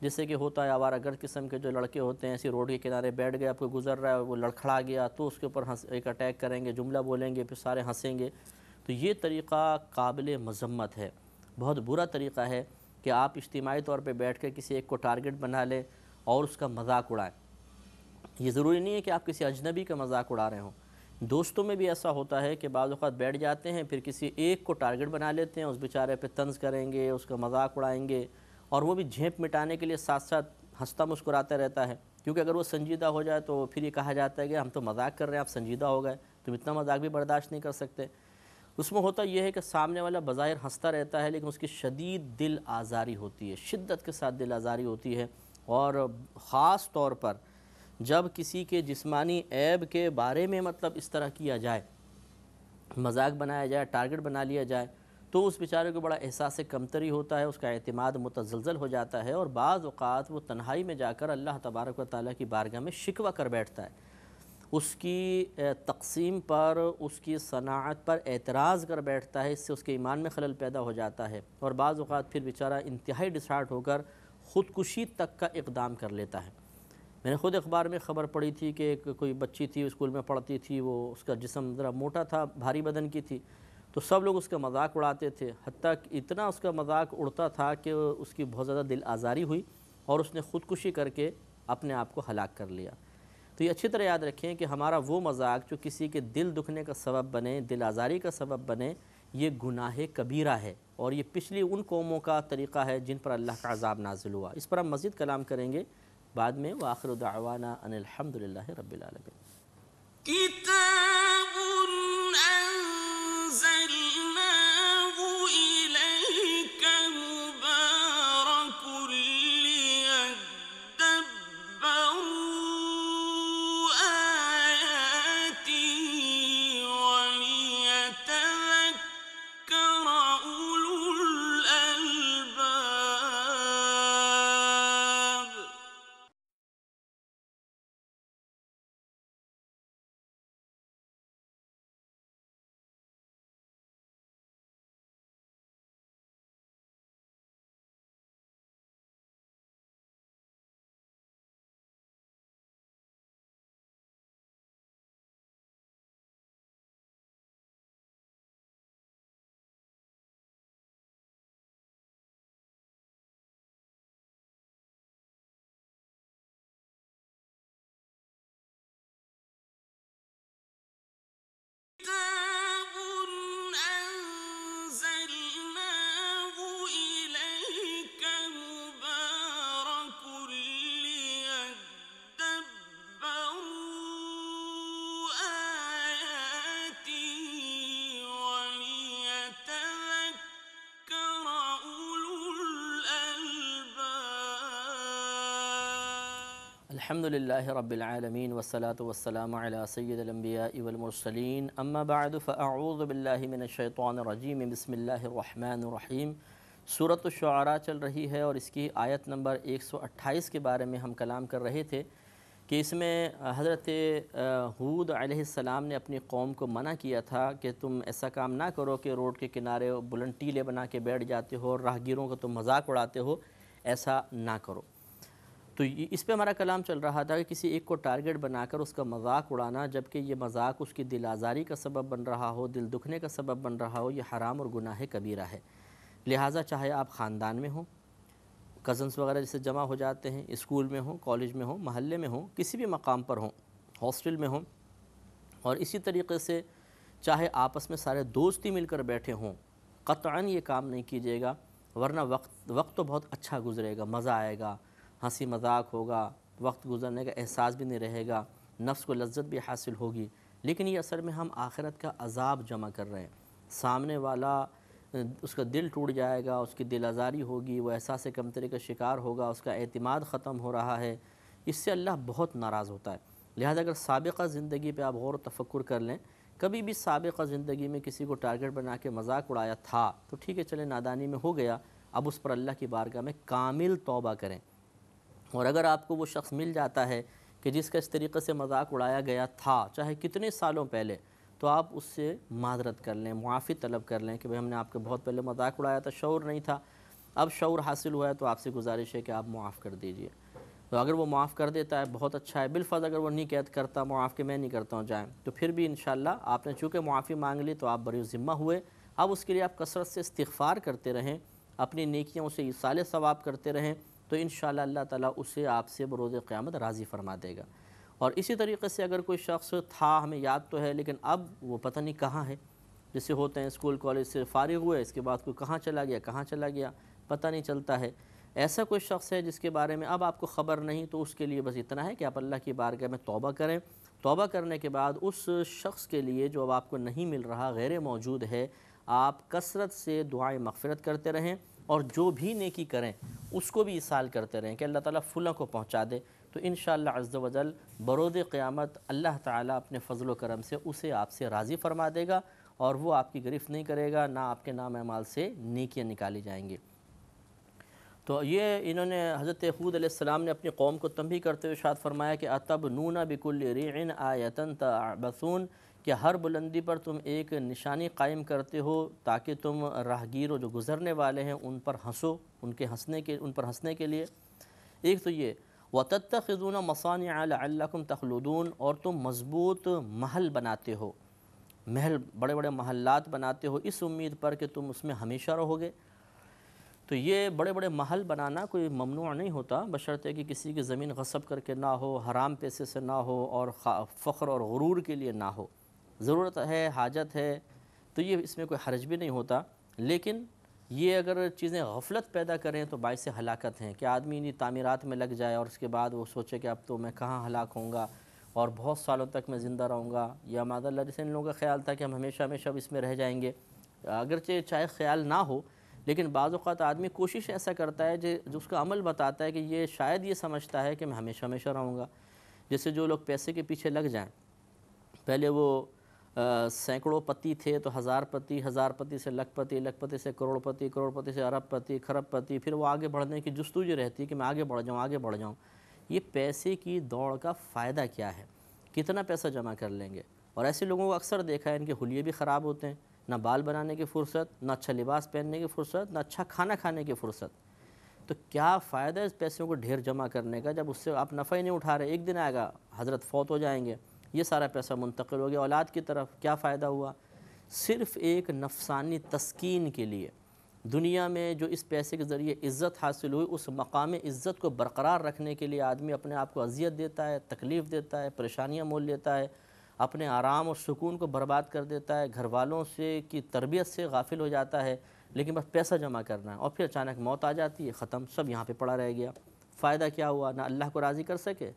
جیسے کہ ہوتا ہے آوارہ گرد قسم کے جو لڑکے ہوتے ہیں، ایسی روڈ کے کنارے بیٹھ گیا، کوئی گزر رہا ہے وہ لڑکھڑا گیا تو اس کے اوپر ایک اٹیک کریں گے، جملہ بولیں گے، پھر سارے ہنسیں گے۔ تو یہ طریقہ قابل مذمت ہے، بہت برا طریقہ ہے کہ آپ اجتماعی طور پہ بیٹھ کے کسی ایک کو ٹارگٹ بنا لیں اور اس کا مذاق اڑائیں۔ یہ ضروری نہیں ہے کہ آپ کسی اجنبی کا مذاق اڑا رہے ہوں، دوستوں میں بھی ایسا ہوتا ہے کہ بعض اوقات بیٹھ جاتے ہیں، پھر کسی ایک کو ٹارگٹ بنا لیتے ہیں، اس بیچارے پہ طنز کریں گے، اس کا مذاق اڑائیں گے، اور وہ بھی جھیپ مٹانے کے لیے ساتھ ساتھ ہنستا مسکراتا رہتا ہے۔ کیونکہ اگر وہ سنجیدہ ہو جائے تو پھر یہ کہا جاتا ہے کہ ہم تو مذاق کر رہے ہیں، آپ سنجیدہ ہو گئے، تم اتنا مذاق بھی برداشت نہیں کر سکتے۔ اس میں ہوتا یہ ہے کہ سامنے والا بظاہر ہنستا رہتا ہے لیکن اس کی شدید دل آزاری ہوتی ہے، شدت کے ساتھ دل آزاری ہوتی ہے، اور خاص طور پر جب کسی کے جسمانی عیب کے بارے میں مطلب اس طرح کیا جائے، مذاق بنایا جائے، ٹارگٹ بنا لیا جائے، تو اس بیچارے کو بڑا احساس کمتری ہوتا ہے، اس کا اعتماد متزلزل ہو جاتا ہے، اور بعض اوقات وہ تنہائی میں جا کر اللہ تبارک و تعالیٰ کی بارگاہ میں شکوہ کر بیٹھتا ہے، اس کی تقسیم پر، اس کی صناعت پر اعتراض کر بیٹھتا ہے، اس سے اس کے ایمان میں خلل پیدا ہو جاتا ہے، اور بعض اوقات پھر بیچارہ انتہائی ڈسہارٹ ہو کر خودکشی تک کا اقدام کر لیتا ہے۔ میں نے خود اخبار میں خبر پڑھی تھی کہ کوئی بچی تھی، اسکول میں پڑھتی تھی، وہ اس کا جسم ذرا موٹا تھا، بھاری بدن کی تھی، تو سب لوگ اس کا مذاق اڑاتے تھے، حتیٰ کہ اتنا اس کا مذاق اڑتا تھا کہ اس کی بہت زیادہ دل آزاری ہوئی اور اس نے خودکشی کر کے اپنے آپ کو ہلاک کر لیا۔ تو یہ اچھی طرح یاد رکھیں کہ ہمارا وہ مذاق جو کسی کے دل دکھنے کا سبب بنے، دل آزاری کا سبب بنے، یہ گناہ کبیرہ ہے، اور یہ پچھلی ان قوموں کا طریقہ ہے جن پر اللہ کا عذاب نازل ہوا۔ اس پر ہم مزید کلام کریں گے بعد میں۔ وآخر دعوانا ان الحمدللہ رب العالمین۔ كتاب أنزلناه إليك مبارك ليدبروا آياته وليتذكر أولو الألباب۔ كتاب أنزلناه إليك مبارك ليدبروا آياته وليتذكر أولو الألباب۔ الحمد للہ رب العالمین والصلاة والسلام علی سید الانبیاء والمرسلین، اما بعد فاعوذ باللہ من الشیطان الرجیم، بسم اللہ الرحمن الرحیم۔ سورۃ الشعراء چل رہی ہے اور اس کی آیت نمبر 128 کے بارے میں ہم کلام کر رہے تھے کہ اس میں حضرت ہود علیہ السلام نے اپنی قوم کو منع کیا تھا کہ تم ایسا کام نہ کرو کہ روڈ کے کنارے بلند ٹیلے بنا کے بیٹھ جاتے ہو اور راہگیروں کا تم مذاق اڑاتے ہو، ایسا نہ کرو۔ تو اس پہ ہمارا کلام چل رہا تھا کہ کسی ایک کو ٹارگٹ بنا کر اس کا مذاق اڑانا، جبکہ یہ مذاق اس کی دل آزاری کا سبب بن رہا ہو، دل دکھنے کا سبب بن رہا ہو، یہ حرام اور گناہ کبیرہ ہے۔ لہٰذا چاہے آپ خاندان میں ہوں، کزنس وغیرہ جیسے جمع ہو جاتے ہیں، اسکول میں ہوں، کالج میں ہوں، محلے میں ہوں، کسی بھی مقام پر ہوں، ہاسٹل میں ہوں، اور اسی طریقے سے چاہے آپس میں سارے دوست ہی مل کر بیٹھے ہوں، قطعاً یہ کام نہیں کیجیے گا، ورنہ وقت تو بہت اچھا گزرے گا، مزہ آئے گا، ہنسی مذاق ہوگا، وقت گزرنے کا احساس بھی نہیں رہے گا، نفس کو لذت بھی حاصل ہوگی، لیکن یہ اصل میں ہم آخرت کا عذاب جمع کر رہے ہیں۔ سامنے والا اس کا دل ٹوٹ جائے گا، اس کی دل آزاری ہوگی، وہ احساس کمتری کا شکار ہوگا، اس کا اعتماد ختم ہو رہا ہے، اس سے اللہ بہت ناراض ہوتا ہے۔ لہذا اگر سابقہ زندگی پہ آپ غور و تفکر کر لیں، کبھی بھی سابقہ زندگی میں کسی کو ٹارگٹ بنا کے مذاق اڑایا تھا تو ٹھیک ہے، چلے نادانی میں ہو گیا، اب اس پر اللہ کی بارگاہ میں کامل توبہ کریں، اور اگر آپ کو وہ شخص مل جاتا ہے کہ جس کا اس طریقے سے مذاق اڑایا گیا تھا، چاہے کتنے سالوں پہلے، تو آپ اس سے معذرت کر لیں، معافی طلب کر لیں کہ بھئی ہم نے آپ کے بہت پہلے مذاق اڑایا تھا، شعور نہیں تھا، اب شعور حاصل ہوا ہے تو آپ سے گزارش ہے کہ آپ معاف کر دیجئے۔ تو اگر وہ معاف کر دیتا ہے بہت اچھا ہے، بالفرض اگر وہ نہیں کرتا معاف کہ میں نہیں کرتا ہوں جائیں، تو پھر بھی انشاءاللہ آپ نے چونکہ معافی مانگ لی تو آپ بری ذمہ ہوئے، اب اس کے لیے آپ کثرت سے استغفار کرتے رہیں، اپنی نیکیوں سے ایصال ثواب کرتے رہیں، تو انشاءاللہ اللہ تعالیٰ اسے آپ سے بروز قیامت راضی فرما دے گا۔ اور اسی طریقے سے اگر کوئی شخص تھا، ہمیں یاد تو ہے لیکن اب وہ پتہ نہیں کہاں ہے، جیسے ہوتے ہیں اسکول کالج سے فارغ ہوئے، اس کے بعد کوئی کہاں چلا گیا پتہ نہیں چلتا ہے، ایسا کوئی شخص ہے جس کے بارے میں اب آپ کو خبر نہیں، تو اس کے لیے بس اتنا ہے کہ آپ اللہ کی بارگاہ میں توبہ کریں۔ توبہ کرنے کے بعد اس شخص کے لیے جو اب آپ کو نہیں مل رہا، غیر موجود ہے، آپ کثرت سے دعائیں مغفرت کرتے رہیں، اور جو بھی نیکی کریں اس کو بھی ایصال کرتے رہیں کہ اللہ تعالیٰ فلاں کو پہنچا دے، تو انشاءاللہ عز و جل برود قیامت اللہ تعالیٰ اپنے فضل و کرم سے اسے آپ سے راضی فرما دے گا، اور وہ آپ کی گرفت نہیں کرے گا، نہ آپ کے نام اعمال سے نیکیاں نکالی جائیں گی۔ تو یہ انہوں نے حضرت ہود علیہ السلام نے اپنی قوم کو تنبیہ کرتے ہوئے ارشاد فرمایا کہ اتبنون بکل ریع آیۃ تعبثون، کہ ہر بلندی پر تم ایک نشانی قائم کرتے ہو تاکہ تم راہگیر و جو گزرنے والے ہیں ان پر ہنسو، ان پر ہنسنے کے لیے۔ ایک تو یہ وَتَتَّخِذُونَ مَصَانِعَ لَعَلَّكُمْ تَخْلُدُونَ، اور تم مضبوط محل بناتے ہو، بڑے بڑے محلات بناتے ہو اس امید پر کہ تم اس میں ہمیشہ رہو گے۔ تو یہ بڑے بڑے محل بنانا کوئی ممنوع نہیں ہوتا، بشرطے کہ کسی کی زمین غصب کر کے نہ ہو، حرام پیسے سے نہ ہو، اور فخر اور غرور کے لیے نہ ہو۔ ضرورت ہے، حاجت ہے، تو یہ اس میں کوئی حرج بھی نہیں ہوتا، لیکن یہ اگر چیزیں غفلت پیدا کریں تو باعث ہلاکت ہیں، کہ آدمی انہی تعمیرات میں لگ جائے اور اس کے بعد وہ سوچے کہ اب تو میں کہاں ہلاک ہوں گا اور بہت سالوں تک میں زندہ رہوں گا، یا معاذ اللہ جیسے ان لوگوں کا خیال تھا کہ ہم ہمیشہ ہمیشہ اس میں رہ جائیں گے۔ اگرچہ چاہے خیال نہ ہو، لیکن بعض اوقات آدمی کوشش ایسا کرتا ہے جو اس کا عمل بتاتا ہے کہ یہ شاید یہ سمجھتا ہے کہ میں ہمیشہ ہمیشہ رہوں گا۔ جیسے جو لوگ پیسے کے پیچھے لگ جائیں، پہلے وہ سینکڑوں پتی تھے تو ہزار پتی سے لکھ پتی سے کروڑ پتی سے ارب پتی، کھرب پتی، پھر وہ آگے بڑھنے کی جستجو رہتی ہے کہ میں آگے بڑھ جاؤں۔ یہ پیسے کی دوڑ کا فائدہ کیا ہے؟ کتنا پیسہ جمع کر لیں گے؟ اور ایسے لوگوں کو اکثر دیکھا ہے ان کے حلیے بھی خراب ہوتے ہیں، نہ بال بنانے کی فرصت، نہ اچھا لباس پہننے کی فرصت، نہ اچھا کھانا کھانے کی فرصت۔ تو کیا فائدہ ہے اس پیسوں کو ڈھیر جمع کرنے کا جب اس سے آپ نفع ہی نہیں اٹھا رہے؟ ایک دن آئے گا حضرت فوت ہو جائیں گے، یہ سارا پیسہ منتقل ہو گیا اولاد کی طرف، کیا فائدہ ہوا؟ صرف ایک نفسانی تسکین کے لیے دنیا میں جو اس پیسے کے ذریعے عزت حاصل ہوئی، اس مقام عزت کو برقرار رکھنے کے لیے آدمی اپنے آپ کو اذیت دیتا ہے، تکلیف دیتا ہے، پریشانیاں مول لیتا ہے، اپنے آرام اور سکون کو برباد کر دیتا ہے، گھر والوں سے کی تربیت سے غافل ہو جاتا ہے، لیکن بس پیسہ جمع کرنا ہے، اور پھر اچانک موت آ جاتی ہے، ختم، سب یہاں پہ پڑا رہ گیا۔ فائدہ کیا ہوا؟ نہ اللہ کو راضی کر سکے،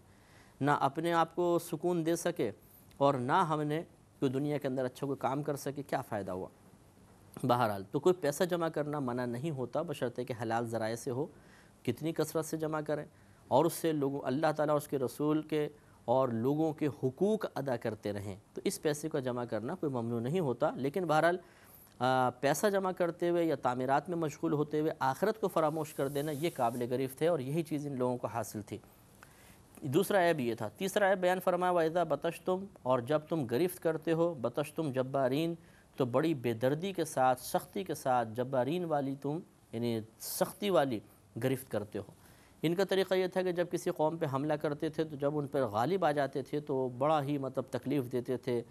نہ اپنے آپ کو سکون دے سکے، اور نہ ہم نے کوئی دنیا کے اندر اچھا کوئی کام کر سکے، کیا فائدہ ہوا؟ بہرحال تو کوئی پیسہ جمع کرنا منع نہیں ہوتا، بشرطے کہ حلال ذرائع سے ہو، کتنی کثرت سے جمع کریں، اور اس سے لوگوں اللہ تعالیٰ اس کے رسول کے اور لوگوں کے حقوق ادا کرتے رہیں، تو اس پیسے کو جمع کرنا کوئی ممنوع نہیں ہوتا۔ لیکن بہرحال پیسہ جمع کرتے ہوئے یا تعمیرات میں مشغول ہوتے ہوئے آخرت کو فراموش کر دینا یہ قابل گرفت ہے، اور یہی چیز ان لوگوں کو حاصل تھی۔ دوسرا عیب یہ تھا۔ تیسرا عیب بیان فرمایا وَإِذَا بَطَشْتُمْ، اور جب تم گرفت کرتے ہو، بطشتم جبارین، تو بڑی بے دردی کے ساتھ، سختی کے ساتھ، جبارین والی تم یعنی سختی والی گرفت کرتے ہو۔ ان کا طریقہ یہ تھا کہ جب کسی قوم پہ حملہ کرتے تھے تو جب ان پر غالب آ جاتے تھے تو بڑا ہی تکلیف دیتے تھے،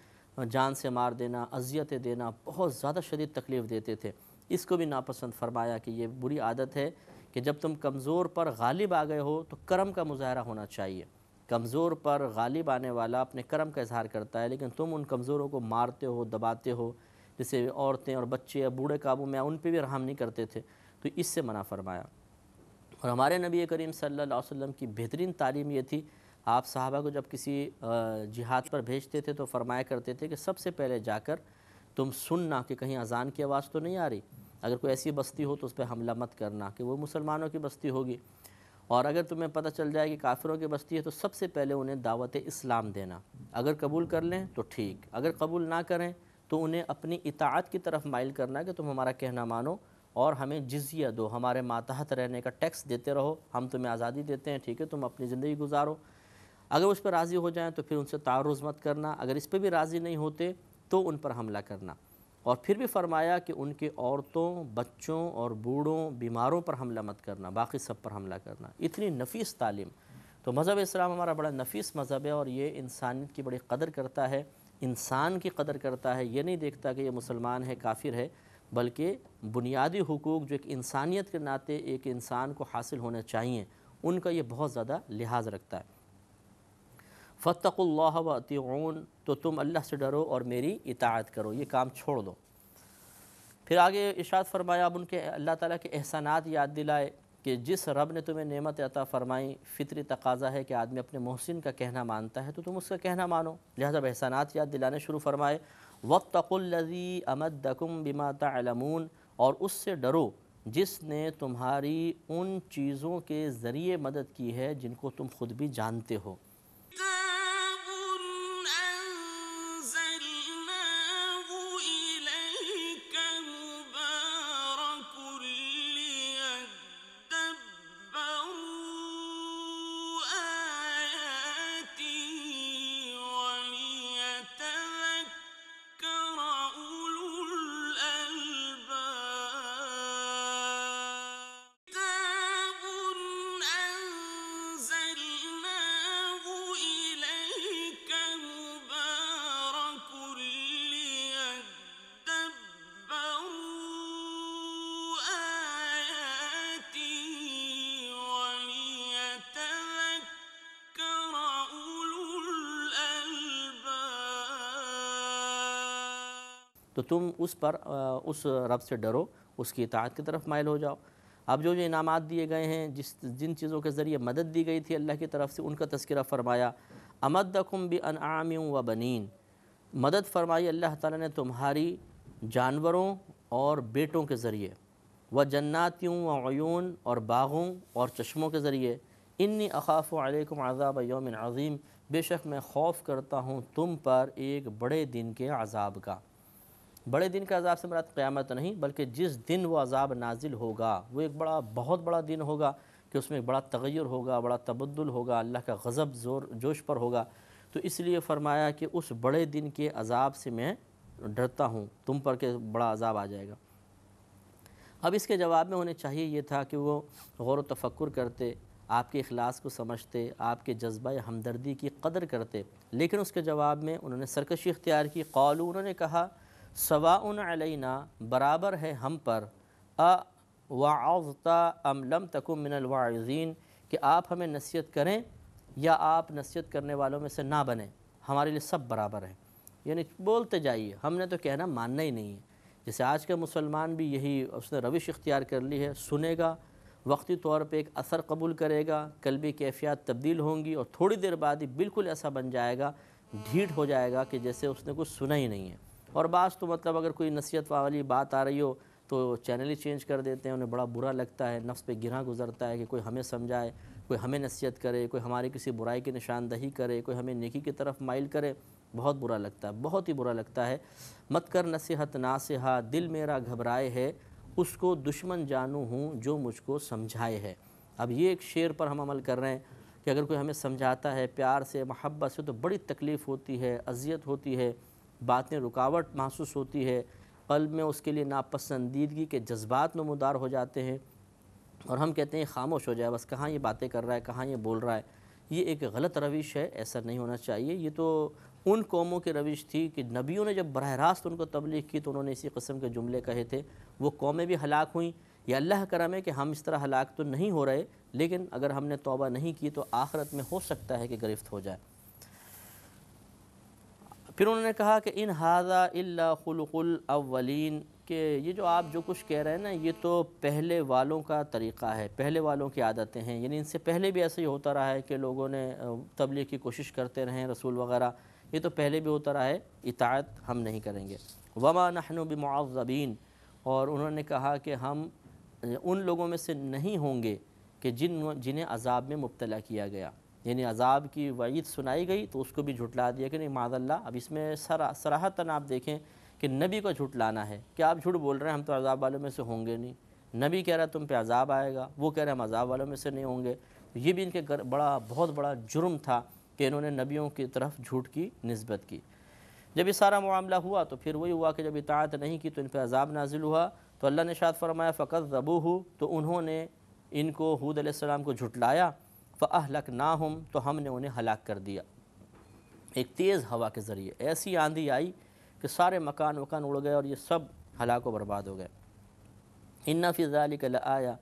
جان سے مار دینا، اذیتیں دینا، بہت زیادہ شدید تکلیف دیتے تھے۔ اس کو بھی ناپسند فرمایا کہ یہ بری عادت ہے کہ جب تم کمزور پر غالب آ گئے ہو تو کرم کا مظاہرہ ہونا چاہیے۔ کمزور پر غالب آنے والا اپنے کرم کا اظہار کرتا ہے، لیکن تم ان کمزوروں کو مارتے ہو، دباتے ہو، جیسے عورتیں اور بچے یا بوڑھے قابو میں ان پہ بھی رحم نہیں کرتے تھے، تو اس سے منع فرمایا۔ اور ہمارے نبی کریم صلی اللہ علیہ وسلم کی بہترین تعلیم یہ تھی، آپ صحابہ کو جب کسی جہاد پر بھیجتے تھے تو فرمایا کرتے تھے کہ سب سے پہلے جا کر تم سننا کہ کہیں اذان کی آواز تو نہیں آ رہی، اگر کوئی ایسی بستی ہو تو اس پہ حملہ مت کرنا کہ وہ مسلمانوں کی بستی ہوگی، اور اگر تمہیں پتہ چل جائے کہ کافروں کی بستی ہے تو سب سے پہلے انہیں دعوت اسلام دینا، اگر قبول کر لیں تو ٹھیک، اگر قبول نہ کریں تو انہیں اپنی اطاعت کی طرف مائل کرنا کہ تم ہمارا کہنا مانو اور ہمیں جزیہ دو، ہمارے ماتحت رہنے کا ٹیکس دیتے رہو، ہم تمہیں آزادی دیتے ہیں، ٹھیک ہے تم اپنی زندگی گزارو۔ اگر اس پہ راضی ہو جائیں تو پھر ان سے تعارض مت کرنا، اگر اس پہ بھی راضی نہیں ہوتے تو ان پر حملہ کرنا۔ اور پھر بھی فرمایا کہ ان کے عورتوں، بچوں اور بوڑھوں، بیماروں پر حملہ مت کرنا، باقی سب پر حملہ کرنا۔ اتنی نفیس تعلیم۔ تو مذہب اسلام ہمارا بڑا نفیس مذہب ہے، اور یہ انسانیت کی بڑی قدر کرتا ہے، انسان کی قدر کرتا ہے، یہ نہیں دیکھتا کہ یہ مسلمان ہے، کافر ہے، بلکہ بنیادی حقوق جو ایک انسانیت کے ناطے ایک انسان کو حاصل ہونے چاہیے، ان کا یہ بہت زیادہ لحاظ رکھتا ہے۔ فَاتَّقُوا اللَّهَ وَأَطِیعُونِ، تو تم اللہ سے ڈرو اور میری اطاعت کرو، یہ کام چھوڑ دو۔ پھر آگے ارشاد فرمایا اب ان کے اللہ تعالیٰ کے احسانات یاد دلائے کہ جس رب نے تمہیں نعمت عطا فرمائی، فطری تقاضا ہے کہ آدمی اپنے محسن کا کہنا مانتا ہے، تو تم اس کا کہنا مانو۔ لہذا احسانات یاد دلانے شروع فرمائے، وَاتَّقُوا الَّذِي أَمَدَّكُم بِمَا تَعْلَمُونَ، اور اس سے ڈرو جس نے تمہاری ان چیزوں کے ذریعے مدد کی ہے جن کو تم خود بھی جانتے ہو۔ كتاب أنزلناه إليك مبارك ليدبروا آياته وليتذكر أولو الألباب. كتاب أنزلناه إليك مبارك ليدبروا آياته وليتذكر أولو الألباب. تو تم اس رب سے ڈرو، اس کی اطاعت کی طرف مائل ہو جاؤ۔ اب جو انعامات دیے گئے ہیں، جن چیزوں کے ذریعے مدد دی گئی تھی اللہ کی طرف سے، ان کا تذکرہ فرمایا۔ امدکم بانعام و بنین، مدد فرمائی اللہ تعالیٰ نے تمہاری جانوروں اور بیٹوں کے ذریعے، وجنات و عیون، اور باغوں اور چشموں کے ذریعے۔ انی اخاف علیکم عذاب یوم عظیم، بے شک میں خوف کرتا ہوں تم پر ایک بڑے دن کے عذاب کا۔ بڑے دن کا عذاب سے مراد قیامت نہیں، بلکہ جس دن وہ عذاب نازل ہوگا وہ ایک بہت بڑا دن ہوگا، کہ اس میں ایک بڑا تغیر ہوگا، بڑا تبدل ہوگا، اللہ کا غضب جوش پر ہوگا۔ تو اس لیے فرمایا کہ اس بڑے دن کے عذاب سے میں ڈرتا ہوں تم پر کہ بڑا عذاب آ جائے گا۔ اب اس کے جواب میں انہیں چاہیے یہ تھا کہ وہ غور و تفکر کرتے، آپ کے اخلاص کو سمجھتے، آپ کے جذبہ ہمدردی کی قدر کرتے، لیکن اس کے جواب میں انہوں نے سرکشی اختیار کی۔ قالوا، انہوں نے کہا، سواء علینا، برابر ہے ہم پر، وعظت ام لم تکن من الواعظین، کہ آپ ہمیں نصیحت کریں یا آپ نصیحت کرنے والوں میں سے نہ بنیں، ہمارے لیے سب برابر ہیں۔ یعنی بولتے جائیے، ہم نے تو کہنا ماننا ہی نہیں ہے۔ جیسے آج کا مسلمان بھی یہی اس نے روش اختیار کر لی ہے، سنے گا، وقتی طور پہ ایک اثر قبول کرے گا، قلبی کیفیات تبدیل ہوں گی، اور تھوڑی دیر بعد ہی بالکل ایسا بن جائے گا، ڈھیٹ ہو جائے گا کہ جیسے اس نے کچھ سنا ہی نہیں ہے۔ اور بعض تو مطلب اگر کوئی نصیحت والی بات آ رہی ہو تو چینل ہی چینج کر دیتے ہیں، انہیں بڑا برا لگتا ہے، نفس پہ گرہ گزرتا ہے کہ کوئی ہمیں سمجھائے، کوئی ہمیں نصیحت کرے، کوئی ہماری کسی برائی کی نشاندہی کرے، کوئی ہمیں نیکی کی طرف مائل کرے، بہت برا لگتا ہے، بہت ہی برا لگتا ہے۔ مت کر نصیحت ناصحہ، دل میرا گھبرائے ہے، اس کو دشمن جانوں ہوں جو مجھ کو سمجھائے ہے۔ اب یہ ایک شعر پر ہم عمل کر رہے ہیں کہ اگر کوئی ہمیں سمجھاتا ہے پیار سے، محبت سے، تو بڑی تکلیف ہوتی ہے، اذیت ہوتی ہے، باتیں رکاوٹ محسوس ہوتی ہے، قلب میں اس کے لیے ناپسندیدگی کے جذبات نمودار ہو جاتے ہیں، اور ہم کہتے ہیں خاموش ہو جائے، بس کہاں یہ باتیں کر رہا ہے، کہاں یہ بول رہا ہے۔ یہ ایک غلط روش ہے، ایسا نہیں ہونا چاہیے۔ یہ تو ان قوموں کی روش تھی کہ نبیوں نے جب براہ راست ان کو تبلیغ کی تو انہوں نے اسی قسم کے جملے کہے تھے، وہ قومیں بھی ہلاک ہوئیں۔ یہ اللہ کرم ہے کہ ہم اس طرح ہلاک تو نہیں ہو رہے، لیکن اگر ہم نے توبہ نہیں کی تو آخرت میں ہو سکتا ہے کہ گرفت ہو جائے۔ پھر انہوں نے کہا کہ ان ھذا الا خلق الاولین، کہ یہ جو آپ جو کچھ کہہ رہے ہیں نا، یہ تو پہلے والوں کا طریقہ ہے، پہلے والوں کی عادتیں ہیں، یعنی ان سے پہلے بھی ایسے ہی ہوتا رہا ہے کہ لوگوں نے تبلیغ کی کوشش کرتے رہے، رسول وغیرہ، یہ تو پہلے بھی ہوتا رہا ہے، اطاعت ہم نہیں کریں گے۔ وما نحن بمعذبین، اور انہوں نے کہا کہ ہم ان لوگوں میں سے نہیں ہوں گے کہ جنہیں عذاب میں مبتلا کیا گیا، یعنی عذاب کی وعید سنائی گئی تو اس کو بھی جھٹلا دیا کہ نہیں معاذ اللہ۔ اب اس میں صراحتاً آپ دیکھیں کہ نبی کو جھٹلانا ہے کہ آپ جھوٹ بول رہے ہیں، ہم تو عذاب والوں میں سے ہوں گے نہیں۔ نبی کہہ رہا ہے تم پہ عذاب آئے گا، وہ کہہ رہے ہیں ہم عذاب والوں میں سے نہیں ہوں گے۔ یہ بھی ان کے بہت بڑا جرم تھا کہ انہوں نے نبیوں کی طرف جھوٹ کی نسبت کی۔ جب یہ سارا معاملہ ہوا تو پھر وہی ہوا کہ جب اطاعت نہیں کی تو ان پہ عذاب نازل ہوا، تو اللہ نے ارشاد فرمایا فَكَذَّبُوهُ، تو انہوں نے ان کو، ہود علیہ السلام کو جھٹلایا، فَأَهْلَكْنَاهُمْ، تو ہم نے انہیں ہلاک کر دیا ایک تیز ہوا کے ذریعے۔ ایسی آندھی آئی کہ سارے مکان اڑ گئے اور یہ سب ہلاک و برباد ہو گئے۔ إِنَّ فِي ذَلِكَ لَآيَةً،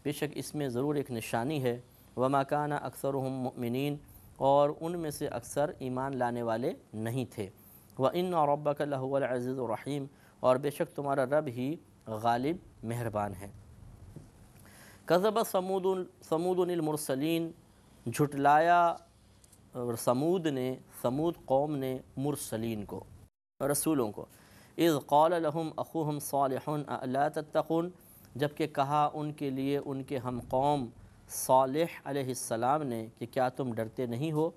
بے شک اس میں ضرور ایک نشانی ہے۔ وَمَا كَانَ أَكْثَرُهُم مُؤْمِنِينَ، اور ان میں سے اکثر ایمان لانے والے نہیں تھے۔ وَإِنَّ رَبَّكَ لَهُوَ الْعَزِيزُ الرَّحِيمُ، اور بے شک تمہارا رب ہی غالب مہربان ہے۔ کذب ثمود المرسلین، جھٹلایا سمود نے، سمود قوم نے مرسلین کو، رسولوں کو، اذ قال لهم اخوهم صالح الا تتقون، جب کہ کہا ان کے لیے ان کے ہم قوم صالح علیہ السلام نے کہ کیا تم ڈرتے نہیں ہو،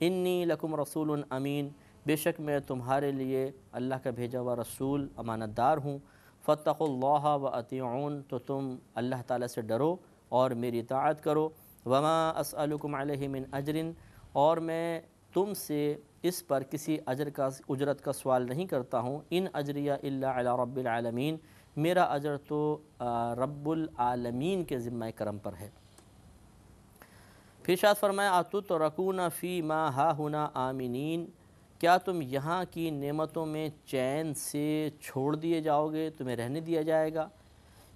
انی لکم رسول امین، بے شک میں تمہارے لیے اللہ کا بھیجا ہوا رسول امانت دار ہوں، فاتقوا اللہ واطیعون، تو تم اللہ تعالیٰ سے ڈرو اور میری اطاعت کرو، وما اسألکم علیہ من اجر، اور میں تم سے اس پر کسی اجرت کا سوال نہیں کرتا ہوں، ان اجریہ الا علی رب العالمین، میرا اجر تو رب العالمین کے ذمہ کرم پر ہے۔ پھر ارشاد فرمایا اتترکون فی ما ہاہنا آمنین، کیا تم یہاں کی نعمتوں میں چین سے چھوڑ دیے جاؤ گے، تمہیں رہنے دیا جائے گا؟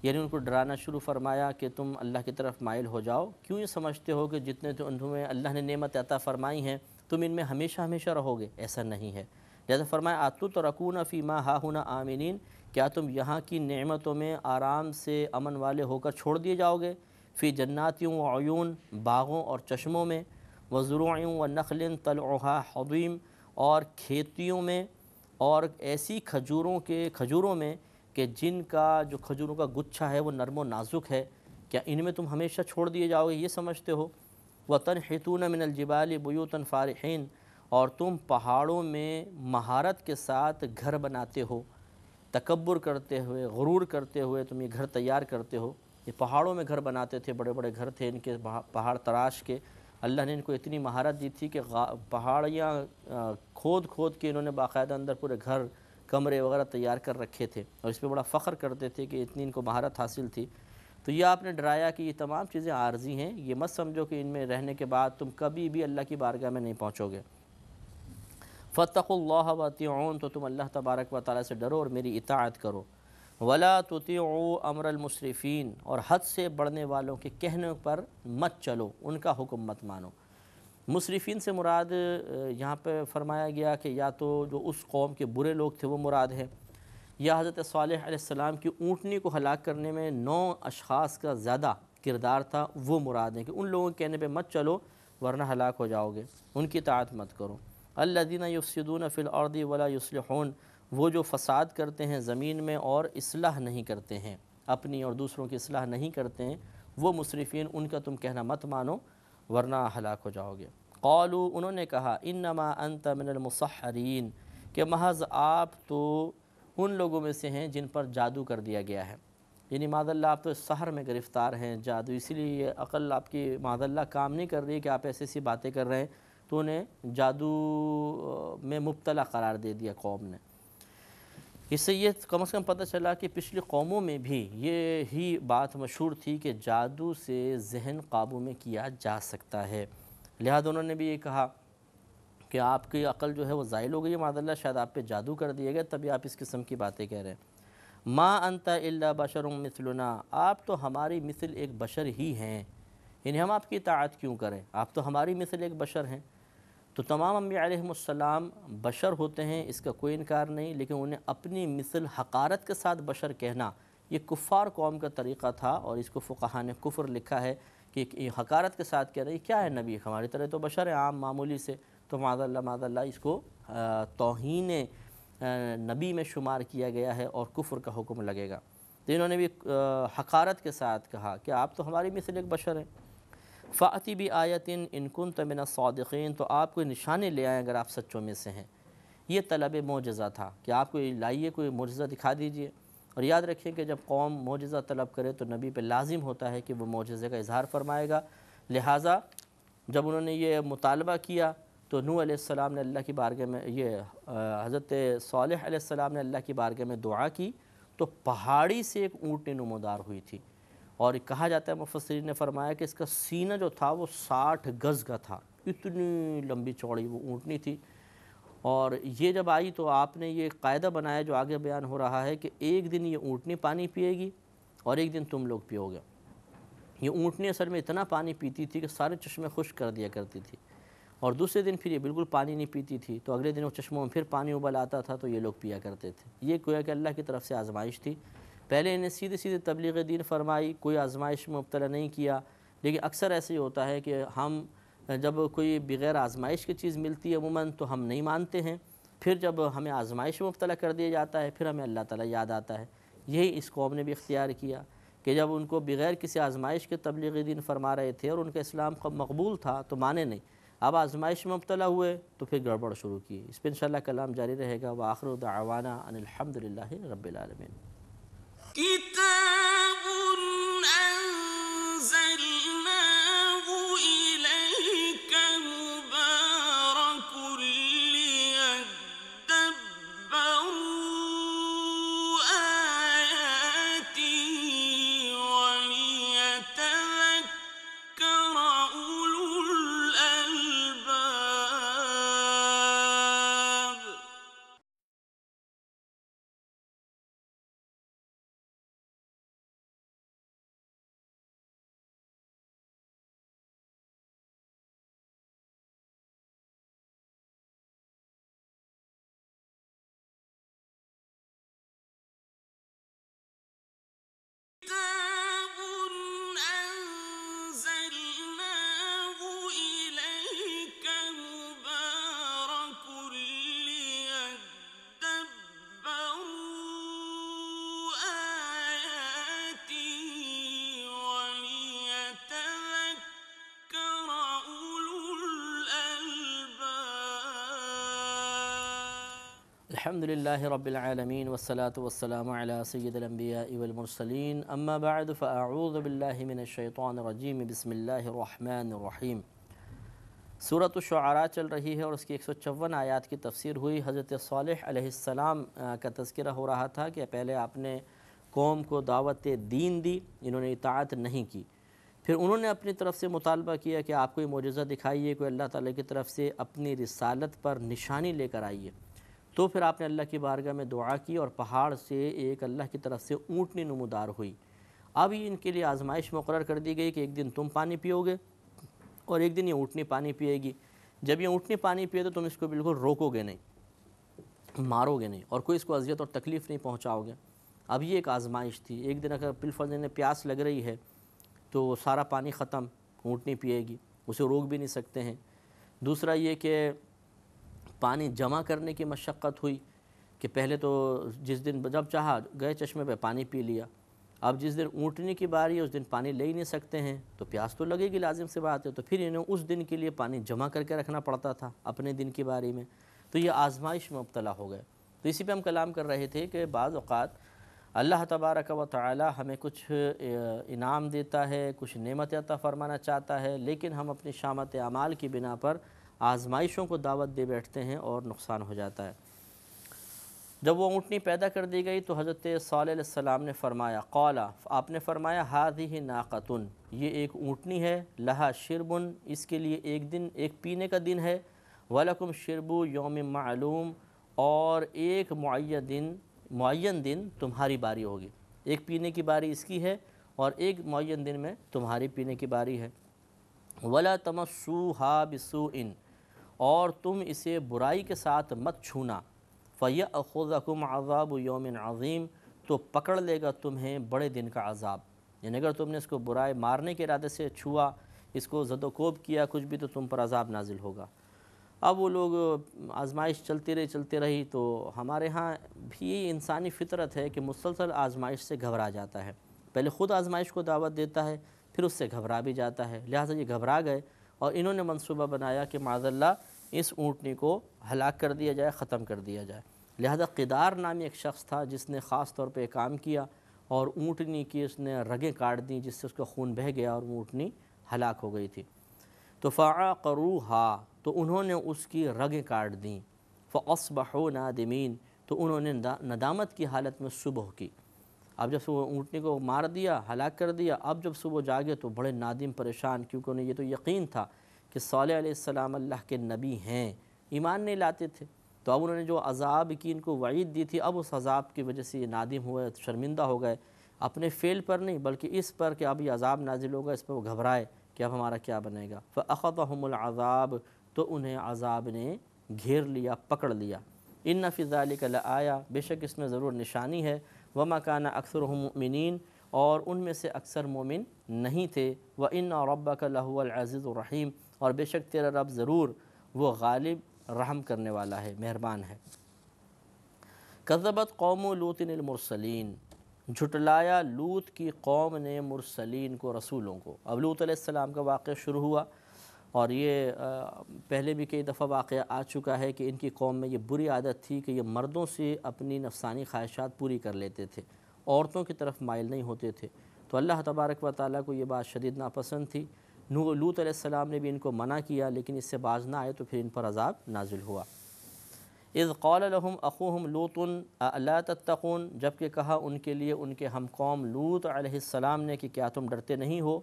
یعنی ان کو ڈرانا شروع فرمایا کہ تم اللہ کی طرف مائل ہو جاؤ، کیوں یہ سمجھتے ہو کہ جتنے تمہیں اللہ نے نعمت عطا فرمائی ہیں تم ان میں ہمیشہ ہمیشہ رہو گے؟ ایسا نہیں ہے۔ جیسے فرمایا اتترکون فی ما ہاہنا آمنین، کیا تم یہاں کی نعمتوں میں آرام سے امن والے ہو کر چھوڑ دیے جاؤ گے؟ فی جنات و عیون، باغوں اور چشموں میں، وزروع و نخل طلعها حضیم، اور کھیتیوں میں اور ایسی کھجوروں میں کہ جن کا جو کھجوروں کا گچھا ہے وہ نرم و نازک ہے، کیا ان میں تم ہمیشہ چھوڑ دیے جاؤ گے؟ یہ سمجھتے ہو؟ وَتَنْحِتُونَ مِنَ الْجِبَالِ بُيُوتًا فَارِحِينَ، اور تم پہاڑوں میں مہارت کے ساتھ گھر بناتے ہو، تکبر کرتے ہوئے، غرور کرتے ہوئے تم یہ گھر تیار کرتے ہو۔ یہ پہاڑوں میں گھر بناتے تھے، بڑے بڑے گھر تھے ان کے، پہاڑ تراش کے، اللہ نے ان کو اتنی مہارت دی تھی کہ پہاڑیاں کھود کھود کے انہوں نے باقاعدہ اندر پورے گھر، کمرے وغیرہ تیار کر رکھے تھے، اور اس پہ بڑا فخر کرتے تھے کہ اتنی ان کو مہارت حاصل تھی۔ تو یہ آپ نے ڈرایا کہ یہ تمام چیزیں عارضی ہیں، یہ مت سمجھو کہ ان میں رہنے کے بعد تم کبھی بھی اللہ کی بارگاہ میں نہیں پہنچو گے۔ فاتقوا اللہ واطیعون، تو تم اللہ تبارک و تعالیٰ سے ڈرو اور میری اطاعت کرو۔ ولا تطیعوا امر المسرفین، اور حد سے بڑھنے والوں کے کہنے پر مت چلو، ان کا حکم مت مانو۔ مسرفین سے مراد یہاں پہ فرمایا گیا کہ یا تو جو اس قوم کے برے لوگ تھے وہ مراد ہے، یا حضرت صالح علیہ السلام کی اونٹنی کو ہلاک کرنے میں 9 اشخاص کا زیادہ کردار تھا، وہ مراد ہے کہ ان لوگوں کے کہنے پہ مت چلو ورنہ ہلاک ہو جاؤ گے، ان کی اطاعت مت کرو۔ الذین یفسدون فی الارض ولا یصلحون، وہ جو فساد کرتے ہیں زمین میں اور اصلاح نہیں کرتے ہیں، اپنی اور دوسروں کی اصلاح نہیں کرتے ہیں، وہ مسرفین، ان کا تم کہنا مت مانو ورنہ ہلاک ہو جاؤ گے۔ قالوا، انہوں نے کہا، انما انت من المسحرین، کہ محض آپ تو ان لوگوں میں سے ہیں جن پر جادو کر دیا گیا ہے، یعنی معاذ اللہ آپ تو سحر میں گرفتار ہیں، جادو، اسی لیے یہ عقل آپ کی معاذ اللہ کام نہیں کر رہی کہ آپ ایسی باتیں کر رہے ہیں، تو انہیں جادو میں مبتلا قرار دے دیا قوم نے۔ اس سے یہ کم از کم پتہ چلا کہ پچھلی قوموں میں بھی یہ ہی بات مشہور تھی کہ جادو سے ذہن قابو میں کیا جا سکتا ہے، لہذا انہوں نے بھی یہ کہا کہ آپ کی عقل جو ہے وہ زائل ہو گئی ہے، معاذ اللہ شاید آپ پہ جادو کر دیے گئے تبھی آپ اس قسم کی باتیں کہہ رہے ہیں۔ ما انت الا بشر مثلنا، آپ تو ہماری مثل ایک بشر ہی ہیں، یعنی ہم آپ کی اطاعت کیوں کریں، آپ تو ہماری مثل ایک بشر ہیں۔ تو تمام انبیاء علیہم السلام بشر ہوتے ہیں، اس کا کوئی انکار نہیں، لیکن انہیں اپنی مثل حقارت کے ساتھ بشر کہنا یہ کفار قوم کا طریقہ تھا، اور اس کو فقہاء نے کفر لکھا ہے کہ یہ حقارت کے ساتھ کہہ رہے ہیں کیا ہے، نبی ہماری طرح تو بشر ہے عام معمولی سے، تو معاذ اللہ اس کو توہین نبی میں شمار کیا گیا ہے اور کفر کا حکم لگے گا۔ تو انہوں نے بھی حقارت کے ساتھ کہا کہ آپ تو ہماری مثل ایک بشر ہیں۔ فَأْتِ بِآیَةٍ إِن كُنتَ مِنَ الصَّادِقِينَ، تو آپ کوئی نشانے لے آئیں اگر آپ سچوں میں سے ہیں۔ یہ طلب معجزہ تھا کہ آپ کوئی لائیے، کوئی معجزہ دکھا دیجئے، اور یاد رکھیں کہ جب قوم معجزہ طلب کرے تو نبی پہ لازم ہوتا ہے کہ وہ معجزے کا اظہار فرمائے گا، لہٰذا جب انہوں نے یہ مطالبہ کیا تو نوح علیہ السلام نے اللہ کی بارگاہ میں، یہ حضرت صالح علیہ السلام نے اللہ کی بارگاہ میں دعا کی تو پہاڑی سے ایک اونٹنی نمودار ہوئی تھی، اور کہا جاتا ہے مفسرین نے فرمایا کہ اس کا سینہ جو تھا وہ 60 گز کا تھا، اتنی لمبی چوڑی وہ اونٹنی تھی۔ اور یہ جب آئی تو آپ نے یہ قاعدہ بنایا جو آگے بیان ہو رہا ہے کہ ایک دن یہ اونٹنی پانی پیے گی اور ایک دن تم لوگ پیو گے۔ یہ اونٹنی اصل میں اتنا پانی پیتی تھی کہ سارے چشمے خشک کر دیا کرتی تھی، اور دوسرے دن پھر یہ بالکل پانی نہیں پیتی تھی، تو اگلے دن وہ چشموں میں پھر پانی ابل آتا تھا تو یہ لوگ پیا کرتے تھے۔ یہ گویا کہ اللہ کی طرف سے آزمائش تھی۔ پہلے انہیں سیدھی سیدھی تبلیغ دین فرمائی، کوئی آزمائش میں مبتلا نہیں کیا، لیکن اکثر ایسے ہی ہوتا ہے کہ ہم جب کوئی بغیر آزمائش کی چیز ملتی ہے عموماً تو ہم نہیں مانتے ہیں، پھر جب ہمیں آزمائش میں مبتلا کر دیا جاتا ہے پھر ہمیں اللہ تعالیٰ یاد آتا ہے۔ یہی اس قوم نے بھی اختیار کیا کہ جب ان کو بغیر کسی آزمائش کے تبلیغ دین فرما رہے تھے اور ان کا اسلام مقبول تھا تو مانے نہیں، اب آزمائش میں مبتلا ہوئے تو پھر گڑبڑ شروع کی۔ اس پہ انشاءاللہ کلام جاری رہے گا۔ وآخر دعوانا ان الحمدللہ رب العالمین۔ كتاب أنزلناه إليك مبارك ليدبروا آياته وليتذكر أولو الألباب. كتاب أنزلناه إليك مبارك ليدبروا آياته وليتذكر أولو الألباب. الحمد لله رب العالمين والصلاة والسلام على سيد الأنبياء والمرسلين أما بعد فأعوذ بالله من الشيطان الرجيم بسم الله الرحمن الرحيم۔ سورۃ الشعراء چل رہی ہے اور اس کی 154 آیات کی تفسیر ہوئی۔ حضرت صالح علیہ السلام کا تذکرہ ہو رہا تھا کہ پہلے آپ نے قوم کو دعوت دین دی، انہوں نے اطاعت نہیں کی، پھر انہوں نے اپنی طرف سے مطالبہ کیا کہ آپ کوئی معجزہ دکھائیے، کوئی اللہ تعالیٰ کی طرف سے اپنی رسالت پر نشانی لے کر آئیے۔ تو پھر آپ نے اللہ کی بارگاہ میں دعا کی اور پہاڑ سے ایک اللہ کی طرف سے اونٹنی نمودار ہوئی۔ اب یہ ان کے لیے آزمائش مقرر کر دی گئی کہ ایک دن تم پانی پیو گے اور ایک دن یہ اونٹنی پانی پیے گی۔ جب یہ اونٹنی پانی پیے تو تم اس کو بالکل روکو گے نہیں، مارو گے نہیں اور کوئی اس کو اذیت اور تکلیف نہیں پہنچاؤ گے۔ اب یہ ایک آزمائش تھی۔ ایک دن اگر بالفرض انہیں پیاس لگ رہی ہے تو سارا پانی ختم، اونٹنی پیے گی، اسے روک بھی نہیں سکتے ہیں۔ دوسرا یہ کہ پانی جمع کرنے کی مشقت ہوئی کہ پہلے تو جس دن جب چاہا گئے چشمے پہ پانی پی لیا، اب جس دن اونٹنی کی باری ہے اس دن پانی لے ہی نہیں سکتے ہیں تو پیاس تو لگے گی، لازم سے بات ہے، تو پھر انہیں اس دن کے لیے پانی جمع کر کے رکھنا پڑتا تھا اپنے دن کی باری میں، تو یہ آزمائش میں مبتلا ہو گئے۔ تو اسی پہ ہم کلام کر رہے تھے کہ بعض اوقات اللہ تبارک و تعالی ہمیں کچھ انعام دیتا ہے، کچھ نعمت عطا فرمانا چاہتا ہے، لیکن ہم اپنی شامت اعمال کی بنا پر آزمائشوں کو دعوت دے بیٹھتے ہیں اور نقصان ہو جاتا ہے۔ جب وہ اونٹنی پیدا کر دی گئی تو حضرت صالح علیہ السلام نے فرمایا، قالا، آپ نے فرمایا، ہذہ ناقۃ، یہ ایک اونٹنی ہے، لہا شرب، اس کے لیے ایک دن، ایک پینے کا دن ہے، وَلَكُمْ شِرْبُ یوم معلوم، اور ایک معین دن تمہاری باری ہوگی۔ ایک پینے کی باری اس کی ہے اور ایک معین دن میں تمہاری پینے کی باری ہے۔ وَلَا تَمَسُّوهَا بِسُوءٍ، اور تم اسے برائی کے ساتھ مت چھونا، فَيَأْخُذَكُمْ عَذَابُ يَوْمٍ عَظِيمٍ، تو پکڑ لے گا تمہیں بڑے دن کا عذاب۔ یعنی اگر تم نے اس کو برائی مارنے کے ارادے سے چھوا، اس کو زد و کوب کیا کچھ بھی، تو تم پر عذاب نازل ہوگا۔ اب وہ لوگ آزمائش چلتی رہی تو ہمارے ہاں بھی یہ انسانی فطرت ہے کہ مسلسل آزمائش سے گھبرا جاتا ہے، پہلے خود آزمائش کو دعوت دیتا ہے پھر اس سے گھبرا بھی جاتا ہے، لہٰذا یہ گھبرا گئے اور انہوں نے منصوبہ بنایا کہ معاذ اللہ اس اونٹنی کو ہلاک کر دیا جائے، ختم کر دیا جائے۔ لہذا قدار نامی ایک شخص تھا جس نے خاص طور پہ کام کیا اور اونٹنی کی اس نے رگیں کاٹ دیں جس سے اس کا خون بہہ گیا اور وہ اونٹنی ہلاک ہو گئی تھی۔ تو فَعَقَرُوهَا، تو انہوں نے اس کی رگیں کاٹ دیں، فَأَصْبَحُوا نَادِمِينَ، تو انہوں نے ندامت کی حالت میں صبح کی۔ اب جب وہ اونٹنی کو مار دیا، ہلاک کر دیا، اب جب صبح جاگے تو بڑے نادم پریشان، کیونکہ انہیں یہ تو یقین تھا کہ صالح علیہ السلام اللہ کے نبی ہیں، ایمان نہیں لاتے تھے، تو اب انہوں نے جو عذاب کی ان کو وعید دی تھی، اب اس عذاب کی وجہ سے یہ نادم ہوئے، شرمندہ ہو گئے، اپنے فعل پر نہیں بلکہ اس پر کہ اب یہ عذاب نازل ہوگا، اس پر وہ گھبرائے کہ اب ہمارا کیا بنے گا۔ فَأَخَذَهُمُ الْعَذَابُ، تو انہیں عذاب نے گھیر لیا، پکڑ لیا۔ إِنَّ فِي ذَلِكَ لَآيَةً، بے شک اس میں ضرور نشانی ہے، وما کان اکثرهم مؤمنین، اور ان میں سے اکثر مومن نہیں تھے، وَإِنَّ رَبَّكَ لَهُوَ الْعَزِيزُ الرَّحِيمُ، اور بے شک تیرا رب ضرور وہ غالب رحم کرنے والا ہے، مہربان ہے۔ کذبت قوم لوط المرسلین، جھٹلایا لوط کی قوم نے مرسلین کو، رسولوں کو۔ اب لوط علیہ السلام کا واقعہ شروع ہوا، اور یہ پہلے بھی کئی دفعہ واقعہ آ چکا ہے کہ ان کی قوم میں یہ بری عادت تھی کہ یہ مردوں سے اپنی نفسانی خواہشات پوری کر لیتے تھے، عورتوں کی طرف مائل نہیں ہوتے تھے۔ تو اللہ تبارک و تعالیٰ کو یہ بات شدید ناپسند تھی۔ لوط علیہ السلام نے بھی ان کو منع کیا، لیکن اس سے باز نہ آئے تو پھر ان پر عذاب نازل ہوا۔ اذ قال لهم اخوهم لوط الا تتقون، جب کہ کہا ان کے لیے ان کے ہم قوم لوط علیہ السلام نے کہ کیا تم ڈرتے نہیں ہو،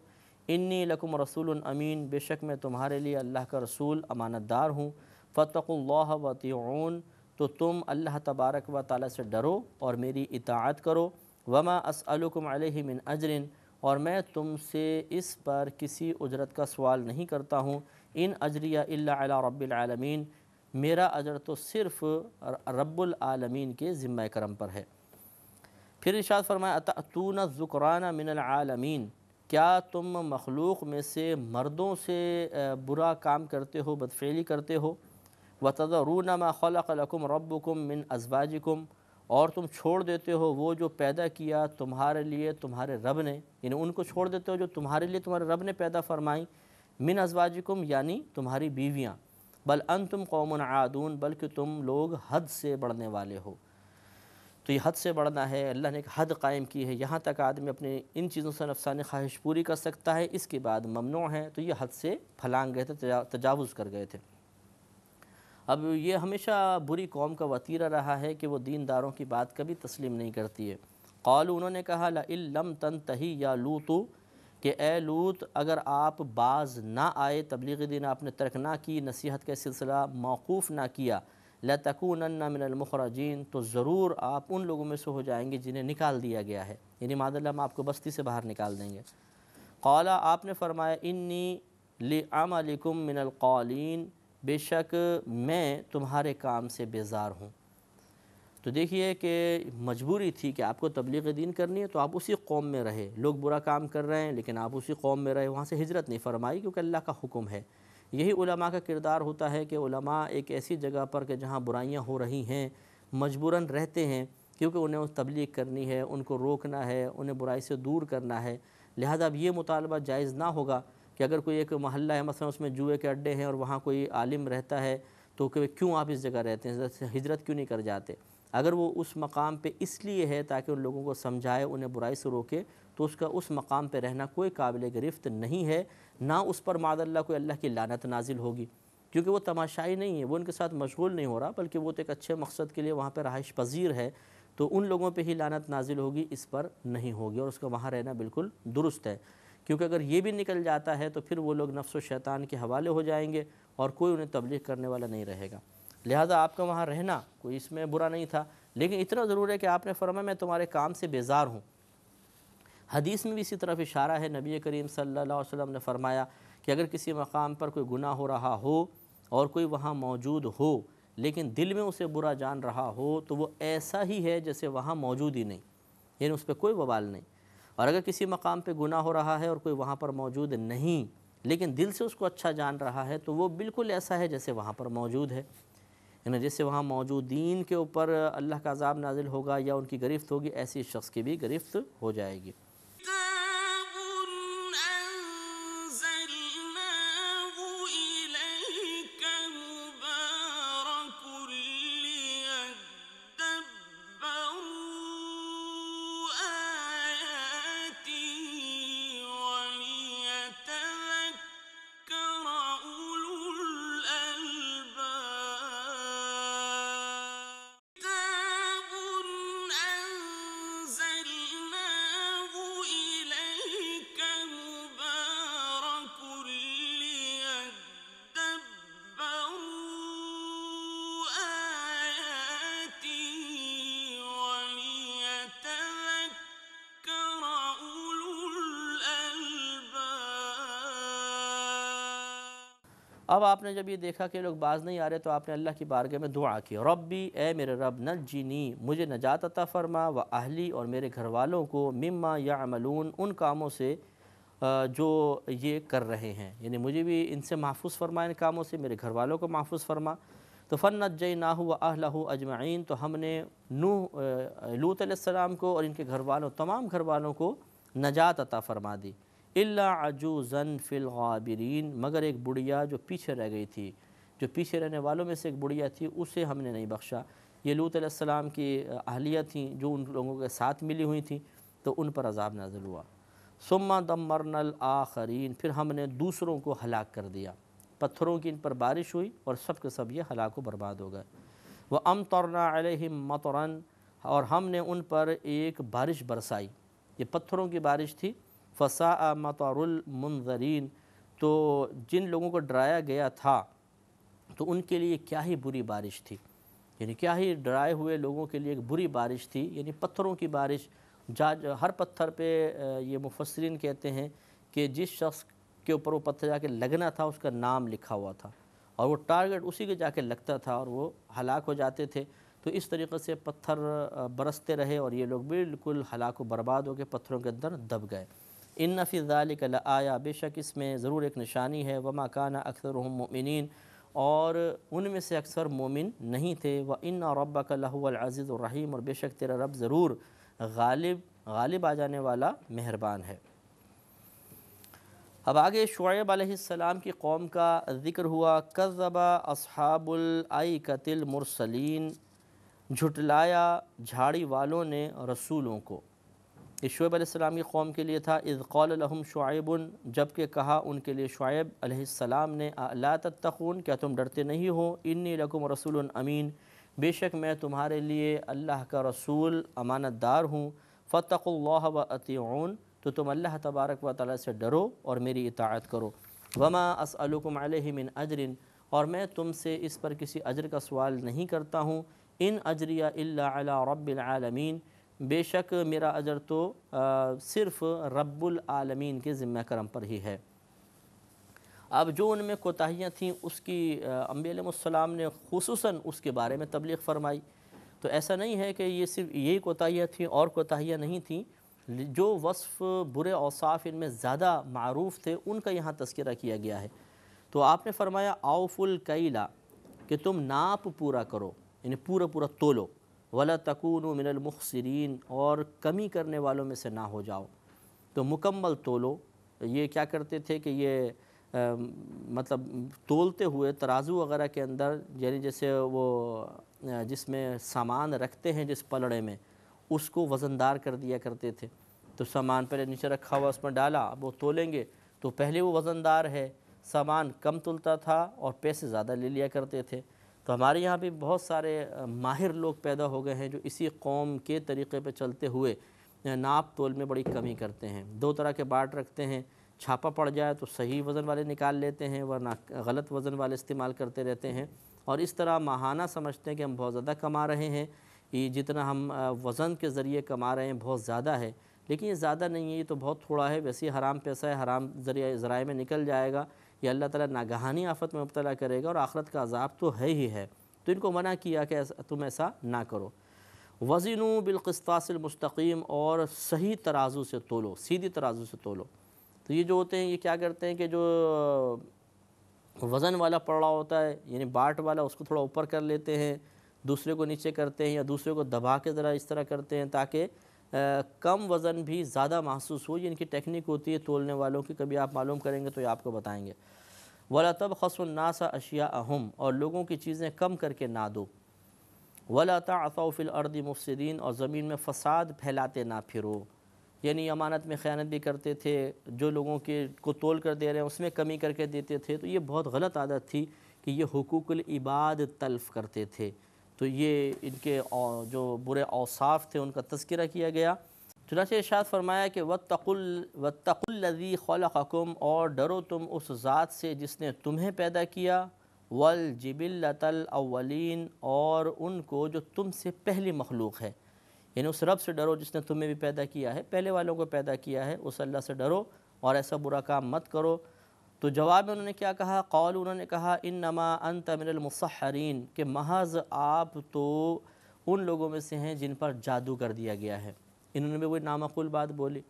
انی لکم رسول امین، بے شک میں تمہارے لیے اللہ کا رسول امانت دار ہوں، فاتقوا اللہ واطیعون، تو تم اللہ تبارک و تعالیٰ سے ڈرو اور میری اطاعت کرو، وما اسألکم علیہ من اجر، اور میں تم سے اس پر کسی اجرت کا سوال نہیں کرتا ہوں، ان اجریہ الا علی رب العالمین، میرا اجر تو صرف رب العالمین کے ذمہ کرم پر ہے۔ پھر ارشاد فرمایا اتأتون الذکران من العالمین، کیا تم مخلوق میں سے مردوں سے برا کام کرتے ہو، بدفعلی کرتے ہو، وتذرون ما خلق لکم ربکم من ازواجکم، اور تم چھوڑ دیتے ہو وہ جو پیدا کیا تمہارے لیے تمہارے رب نے، یعنی ان کو چھوڑ دیتے ہو جو تمہارے لیے تمہارے رب نے پیدا فرمائیں، من ازواجکم یعنی تمہاری بیویاں، بل انتم قوم عادون، بلکہ تم لوگ حد سے بڑھنے والے ہو۔ تو یہ حد سے بڑھنا ہے، اللہ نے ایک حد قائم کی ہے، یہاں تک آدمی اپنے ان چیزوں سے نفسانی خواہش پوری کر سکتا ہے، اس کے بعد ممنوع ہے، تو یہ حد سے پھلانگ گئے تھے، تجاوز کر گئے تھے۔ اب یہ ہمیشہ بری قوم کا وتیرہ رہا ہے کہ وہ دینداروں کی بات کبھی تسلیم نہیں کرتی ہے۔ قالوا، انہوں نے کہا لئن لم تنتہی یا لوط، کہ اے لوط اگر آپ باز نہ آئے، تبلیغ دین آپ نے ترک نہ کی، نصیحت کا سلسلہ موقوف نہ کیا، لَتَكُونَنَّ مِنَ الْمُخْرَجِينَ، تو ضرور آپ ان لوگوں میں سے ہو جائیں گے جنہیں نکال دیا گیا ہے، یعنی معاذ اللہ ہم آپ کو بستی سے باہر نکال دیں گے۔ قال، آپ نے فرمایا انی لِعَمَلِكُم مِّنَ الْقَالِينَ، بے شک میں تمہارے کام سے بیزار ہوں۔ تو دیکھیے کہ مجبوری تھی کہ آپ کو تبلیغ دین کرنی ہے، تو آپ اسی قوم میں رہے، لوگ برا کام کر رہے ہیں لیکن آپ اسی قوم میں رہے، وہاں سے ہجرت نہیں فرمائی کیونکہ اللہ کا حکم ہے۔ یہی علماء کا کردار ہوتا ہے کہ علماء ایک ایسی جگہ پر کہ جہاں برائیاں ہو رہی ہیں مجبوراً رہتے ہیں، کیونکہ انہیں تبلیغ کرنی ہے، ان کو روکنا ہے، انہیں برائی سے دور کرنا ہے، لہذا اب یہ مطالبہ جائز نہ ہوگا کہ اگر کوئی ایک محلہ ہے مثلا اس میں جوئے کے اڈے ہیں اور وہاں کوئی عالم رہتا ہے تو کہ کیوں آپ اس جگہ رہتے ہیں، ہجرت کیوں نہیں کر جاتے؟ اگر وہ اس مقام پہ اس لیے ہے تاکہ ان لوگوں کو سمجھائے، انہیں برائی سے روکے، تو اس کا اس مقام پہ رہنا کوئی قابل گرفت نہیں ہے، نہ اس پر معاذ اللہ کوئی اللہ کی لعنت نازل ہوگی، کیونکہ وہ تماشائی نہیں ہے، وہ ان کے ساتھ مشغول نہیں ہو رہا، بلکہ وہ تو ایک اچھے مقصد کے لیے وہاں پہ رہائش پذیر ہے، تو ان لوگوں پہ ہی لعنت نازل ہوگی، اس پر نہیں ہوگی، اور اس کا وہاں رہنا بالکل درست ہے، کیونکہ اگر یہ بھی نکل جاتا ہے تو پھر وہ لوگ نفس و شیطان کے حوالے ہو جائیں گے اور کوئی انہیں تبلیغ کرنے والا نہیں رہے گا۔ لہذا آپ کا وہاں رہنا کوئی اس میں برا نہیں تھا، لیکن اتنا ضرور ہے کہ آپ نے فرمایا میں تمہارے کام سے بیزار ہوں۔ حدیث میں بھی اسی طرف اشارہ ہے، نبی کریم صلی اللہ علیہ وسلم نے فرمایا کہ اگر کسی مقام پر کوئی گناہ ہو رہا ہو اور کوئی وہاں موجود ہو لیکن دل میں اسے برا جان رہا ہو تو وہ ایسا ہی ہے جیسے وہاں موجود ہی نہیں، یعنی اس پہ کوئی وبال نہیں۔ اور اگر کسی مقام پہ گناہ ہو رہا ہے اور کوئی وہاں پر موجود نہیں لیکن دل سے اس کو اچھا جان رہا ہے تو وہ بالکل ایسا ہے جیسے وہاں پر موجود ہے، یعنی جیسے وہاں موجودین کے اوپر اللہ کا عذاب نازل ہوگا یا ان کی گرفت ہوگی، ایسی شخص کی بھی گرفت ہو جائے گی۔ كتاب أنزلناه إليك مبارك ليدبروا آياته وليتذكر أولو الألباب كتاب أنزلناه اب آپ نے جب یہ دیکھا کہ لوگ باز نہیں آ رہے تو آپ نے اللہ کی بارگاہ میں دعا کی، ربی اے میرے رب نجنی مجھے نجات عطا فرما، و اہلی اور میرے گھر والوں کو، مما یعملون ان کاموں سے جو یہ کر رہے ہیں، یعنی مجھے بھی ان سے محفوظ فرما، ان کاموں سے میرے گھر والوں کو محفوظ فرما۔ تو فنجیناہ واہلہ اجمعین، تو ہم نے لوط علیہ السلام کو اور ان کے گھر والوں تمام گھر والوں کو نجات عطا فرما دی، الا عجوزا فی الغابرین، مگر ایک بڑھیا جو پیچھے رہ گئی تھی، جو پیچھے رہنے والوں میں سے ایک بڑھیا تھی، اسے ہم نے نہیں بخشا۔ یہ لوط علیہ السلام کی اہلیہ تھیں جو ان لوگوں کے ساتھ ملی ہوئی تھیں، تو ان پر عذاب نازل ہوا۔ ثم دمرنا الآخرین، پھر ہم نے دوسروں کو ہلاک کر دیا، پتھروں کی ان پر بارش ہوئی اور سب کے سب یہ ہلاک و برباد ہو گئے۔ وَأَمْطَرْنَا عَلَيْهِمْ مَطَرًا، اور ہم نے ان پر ایک بارش برسائی، یہ پتھروں کی بارش تھی۔ فَسَاءَ مَطَرُ الْمُنذَرِينَ، تو جن لوگوں کو ڈرایا گیا تھا تو ان کے لیے کیا ہی بری بارش تھی، یعنی کیا ہی ڈرائے ہوئے لوگوں کے لیے ایک بری بارش تھی، یعنی پتھروں کی بارش۔ ہر پتھر پہ یہ مفسرین کہتے ہیں کہ جس شخص کے اوپر وہ پتھر جا کے لگنا تھا اس کا نام لکھا ہوا تھا، اور وہ ٹارگٹ اسی کے جا کے لگتا تھا اور وہ ہلاک ہو جاتے تھے۔ تو اس طریقے سے پتھر برستے رہے اور یہ لوگ بالکل ہلاک و برباد ہو کے پتھروں کے اندر دب گئے۔ ان فی ذلک لآیہ، بے شک اس میں ضرور ایک نشانی ہے، وما کان اکثرهم مؤمنین، اور ان میں سے اکثر مومن نہیں تھے۔ وان ربک لہو العزیز الرحیم، اور بے شک تیرا رب ضرور غالب آ جانے والا مہربان ہے۔ اب آگے شعیب علیہ السلام کی قوم کا ذکر ہوا۔ کذب اصحاب الایکۃ المرسلین، جھٹلایا جھاڑی والوں نے رسولوں کو۔ یہ شعیب علیہ السلام کی قوم کے لیے تھا۔ اذ قال لهم شعیب، جب کہ کہا ان کے لیے شعیب علیہ السلام نے، لا تتقون، کیا تم ڈرتے نہیں ہو، انی لکم رسول امین، بے شک میں تمہارے لیے اللہ کا رسول امانت دار ہوں۔ فاتقوا اللہ واطیعون، تو تم اللہ تبارک و تعالیٰ سے ڈرو اور میری اطاعت کرو۔ وما اسألکم علیہ من اجر، اور میں تم سے اس پر کسی اجر کا سوال نہیں کرتا ہوں۔ ان اجریہ الا علی رب العالمین، بے شک میرا اجر تو صرف رب العالمین کے ذمہ کرم پر ہی ہے۔ اب جو ان میں کوتاہیاں تھیں اس کی انبیاء علیہ السلام نے خصوصاً اس کے بارے میں تبلیغ فرمائی۔ تو ایسا نہیں ہے کہ یہ صرف یہی کوتاہیاں تھیں اور کوتاہیاں نہیں تھیں، جو وصف برے اوصاف ان میں زیادہ معروف تھے ان کا یہاں تذکرہ کیا گیا ہے۔ تو آپ نے فرمایا اوفوا الکیل، کہ تم ناپ پورا کرو، یعنی پورا تولو، ولا تکونوا من المخسرین، اور کمی کرنے والوں میں سے نہ ہو جاؤ۔ تو مکمل تولو۔ یہ کیا کرتے تھے کہ یہ مطلب تولتے ہوئے ترازو وغیرہ کے اندر، یعنی جیسے وہ جس میں سامان رکھتے ہیں جس پلڑے میں، اس کو وزندار کر دیا کرتے تھے۔ تو سامان پہلے نیچے رکھا ہوا اس میں ڈالا، اب وہ تولیں گے تو پہلے وہ وزندار ہے، سامان کم تلتا تھا اور پیسے زیادہ لے لیا کرتے تھے۔ تو ہمارے یہاں بھی بہت سارے ماہر لوگ پیدا ہو گئے ہیں جو اسی قوم کے طریقے پہ چلتے ہوئے ناپ تول میں بڑی کمی کرتے ہیں۔ دو طرح کے باٹ رکھتے ہیں، چھاپا پڑ جائے تو صحیح وزن والے نکال لیتے ہیں، ورنہ غلط وزن والے استعمال کرتے رہتے ہیں، اور اس طرح ماہانہ سمجھتے ہیں کہ ہم بہت زیادہ کما رہے ہیں، یہ جتنا ہم وزن کے ذریعے کما رہے ہیں بہت زیادہ ہے، لیکن یہ زیادہ نہیں ہے، یہ تو بہت تھوڑا ہے، ویسے حرام پیسہ ہے، حرام ذرائع میں نکل جائے گا، یہ اللہ تعالیٰ ناگہانی آفت میں مبتلا کرے گا اور آخرت کا عذاب تو ہے ہی ہے۔ تو ان کو منع کیا کہ تم ایسا نہ کرو۔ وزنوا بالقسطاس المستقیم، اور صحیح ترازو سے تولو، سیدھی ترازو سے تولو۔ تو یہ جو ہوتے ہیں یہ کیا کرتے ہیں کہ جو وزن والا پڑ رہا ہوتا ہے، یعنی باٹ والا، اس کو تھوڑا اوپر کر لیتے ہیں، دوسرے کو نیچے کرتے ہیں، یا دوسرے کو دبا کے ذرا اس طرح کرتے ہیں تاکہ کم وزن بھی زیادہ محسوس ہو۔ یہ ان کی ٹیکنیک ہوتی ہے تولنے والوں کی، کبھی آپ معلوم کریں گے تو یہ آپ کو بتائیں گے۔ وَلَا تَبْخَسُوا النَّاسَ أَشْيَاءَهُمْ، اور لوگوں کی چیزیں کم کر کے نہ دو۔ وَلَا تَعْثَوْا فِي الْأَرْضِ مُفْسِدِينَ، اور زمین میں فساد پھیلاتے نہ پھرو، یعنی امانت میں خیانت بھی کرتے تھے، جو لوگوں کے کو تول کر دے رہے ہیں اس میں کمی کر کے دیتے تھے، تو یہ بہت غلط عادت تھی کہ یہ حقوق العباد تلف کرتے تھے۔ تو یہ ان کے جو برے اوصاف تھے ان کا تذکرہ کیا گیا۔ چنانچہ ارشاد فرمایا کہ وَاتَّقُوا الَّذِي خَلَقَكُمْ، اور ڈرو تم اس ذات سے جس نے تمہیں پیدا کیا، وَالْجِبِلَّةَ الْأَوَّلِينَ، اور ان کو جو تم سے پہلی مخلوق ہے، یعنی اس رب سے ڈرو جس نے تمہیں بھی پیدا کیا ہے، پہلے والوں کو پیدا کیا ہے، اس اللہ سے ڈرو اور ایسا برا کام مت کرو۔ تو جواب میں انہوں نے کیا کہا؟ قالوا، انہوں نے کہا انما انت من المسحرین، کہ محض آپ تو ان لوگوں میں سے ہیں جن پر جادو کر دیا گیا ہے۔ انہوں نے بھی وہی نامعقول بات بولی،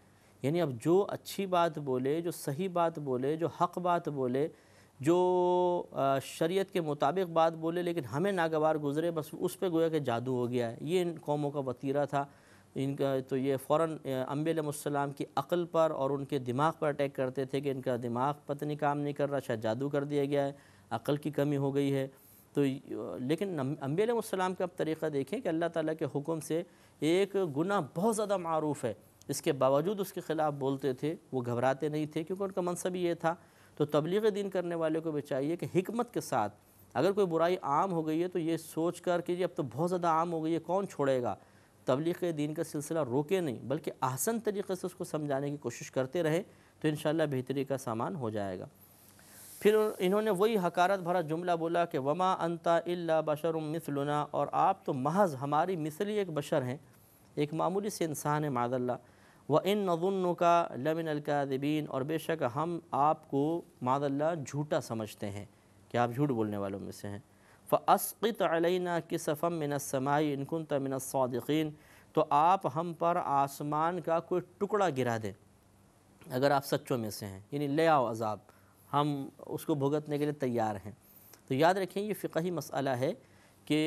یعنی اب جو اچھی بات بولے، جو صحیح بات بولے، جو حق بات بولے، جو شریعت کے مطابق بات بولے، لیکن ہمیں ناگوار گزرے، بس اس پہ گویا کہ جادو ہو گیا ہے۔ یہ ان قوموں کا وتیرہ تھا ان کا، تو یہ فوراً انبیاء علیہ السلام کی عقل پر اور ان کے دماغ پر اٹیک کرتے تھے کہ ان کا دماغ پتہ نہیں کام نہیں کر رہا، شاید جادو کر دیا گیا ہے، عقل کی کمی ہو گئی ہے۔ تو لیکن انبیاء علیہ السلام کا اب طریقہ دیکھیں کہ اللہ تعالیٰ کے حکم سے ایک گناہ بہت زیادہ معروف ہے، اس کے باوجود اس کے خلاف بولتے تھے، وہ گھبراتے نہیں تھے، کیونکہ ان کا منصب یہ تھا۔ تو تبلیغ دین کرنے والے کو بھی چاہیے کہ حکمت کے ساتھ، اگر کوئی برائی عام ہو گئی ہے تو یہ سوچ کر کہ اب تو بہت زیادہ عام ہو گئی ہے، کون چھوڑے گا، تبلیغ دین کا سلسلہ روکے نہیں، بلکہ احسن طریقے سے اس کو سمجھانے کی کوشش کرتے رہے، تو انشاءاللہ بہتری کا سامان ہو جائے گا۔ پھر انہوں نے وہی حقارت بھرا جملہ بولا کہ وما انت الا بشر مثلنا، اور آپ تو محض ہماری مثلی ایک بشر ہیں، ایک معمولی سے انسان ہے معاذ اللہ۔ وَإِن نَظُنُّكَ لَمِنَ الْكَاذِبِينَ، اور بے شک ہم آپ کو معاذ اللہ جھوٹا سمجھتے ہیں کہ آپ جھوٹ بولنے والوں میں سے ہیں۔ فَأَسْقِطْ عَلَيْنَا كِسَفًا مِّنَ السَّمَاءِ إِن كُنتَ مِنَ الصَّادِقِينَ، تو آپ ہم پر آسمان کا کوئی ٹکڑا گرا دیں اگر آپ سچوں میں سے ہیں، یعنی لے آؤ عذاب، ہم اس کو بھگتنے کے لیے تیار ہیں۔ تو یاد رکھیں یہ فقہی مسئلہ ہے کہ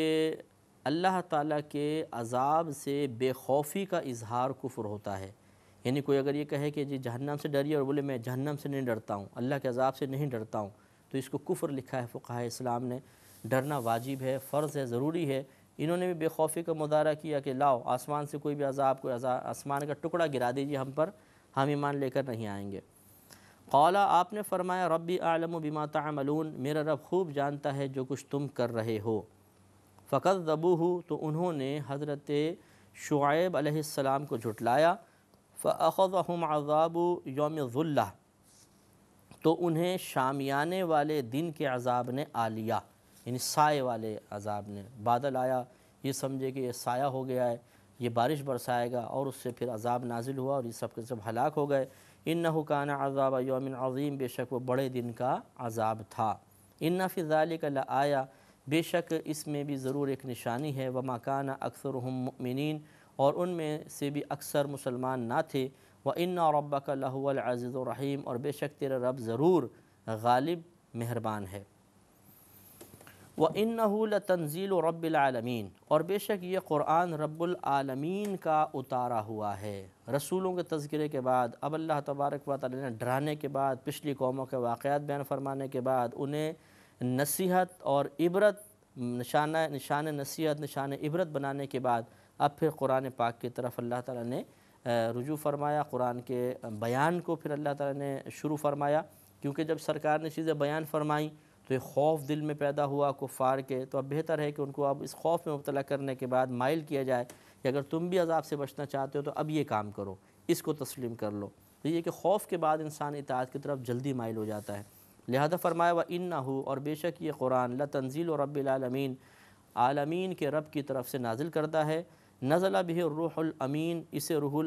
اللہ تعالیٰ کے عذاب سے بے خوفی کا اظہار کفر ہوتا ہے۔ یعنی کوئی اگر یہ کہے کہ جی جہنم سے ڈریے اور بولے میں جہنم سے نہیں ڈرتا ہوں، اللہ کے عذاب سے نہیں ڈرتا ہوں، تو اس کو کفر لکھا ہے فقہائے اسلام نے۔ ڈرنا واجب ہے، فرض ہے، ضروری ہے۔ انہوں نے بھی بے خوفی کا مظاہرہ کیا کہ لاؤ آسمان سے کوئی بھی عذاب، کوئی آسمان کا ٹکڑا گرا دیجیے ہم پر، ہم ایمان لے کر نہیں آئیں گے۔ قال، آپ نے فرمایا ربی اعلم بما تعملون، میرا رب خوب جانتا ہے جو کچھ تم کر رہے ہو۔ فکذبوہ، تو انہوں نے حضرت شعیب علیہ السلام کو جھٹلایا۔ فاخذہم عذاب یوم الظلہ، تو انہیں شامیانے والے دن کے عذاب نے آ لیا، یعنی سائے والے عذاب نے۔ بادل آیا، یہ سمجھے کہ یہ سایہ ہو گیا ہے، یہ بارش برسائے گا، اور اس سے پھر عذاب نازل ہوا اور یہ سب کے سب ہلاک ہو گئے۔ انہ کان عذاب یوم عظیم، بے شک وہ بڑے دن کا عذاب تھا۔ ان فی ذلک لآیہ، بے شک اس میں بھی ضرور ایک نشانی ہے۔ وما کان اکثرهم مؤمنین، اور ان میں سے بھی اکثر مسلمان نہ تھے۔ وَإِنَّ رَبَّكَ لَهُوَ الْعَزِيزُ الرَّحِيمُ، اور بے شک تیرا رب ضرور غالب مہربان ہے۔ وَإِنَّهُ لَتَنزِيلُ رَبِّ الْعَالَمِينَ، اور بے شک یہ قرآن رب العالمین کا اتارا ہوا ہے۔ رسولوں کے تذکرے کے بعد اب اللہ تبارک و تعالی نے ڈرانے کے بعد، پچھلی قوموں کے واقعات بیان فرمانے کے بعد، انہیں نصیحت اور عبرت، نشان نصیحت، نشان عبرت بنانے کے بعد، اب پھر قرآن پاک کی طرف اللہ تعالیٰ نے رجوع فرمایا، قرآن کے بیان کو پھر اللہ تعالیٰ نے شروع فرمایا، کیونکہ جب سرکار نے چیزیں بیان فرمائیں تو ایک خوف دل میں پیدا ہوا کفار کے، تو اب بہتر ہے کہ ان کو اب اس خوف میں مبتلا کرنے کے بعد مائل کیا جائے کہ اگر تم بھی عذاب سے بچنا چاہتے ہو تو اب یہ کام کرو، اس کو تسلیم کر لو۔ تو یہ کہ خوف کے بعد انسان اطاعت کی طرف جلدی مائل ہو جاتا ہے، لہذا فرمایا وَإِنَّهُ، اور بے شک یہ قرآن لَتَنزِيلُ رَبِّ الْعَالَمِينَ، عالمین کے رب کی طرف سے نازل کردہ ہے۔ نزل بہ الروح الامین، اسے روح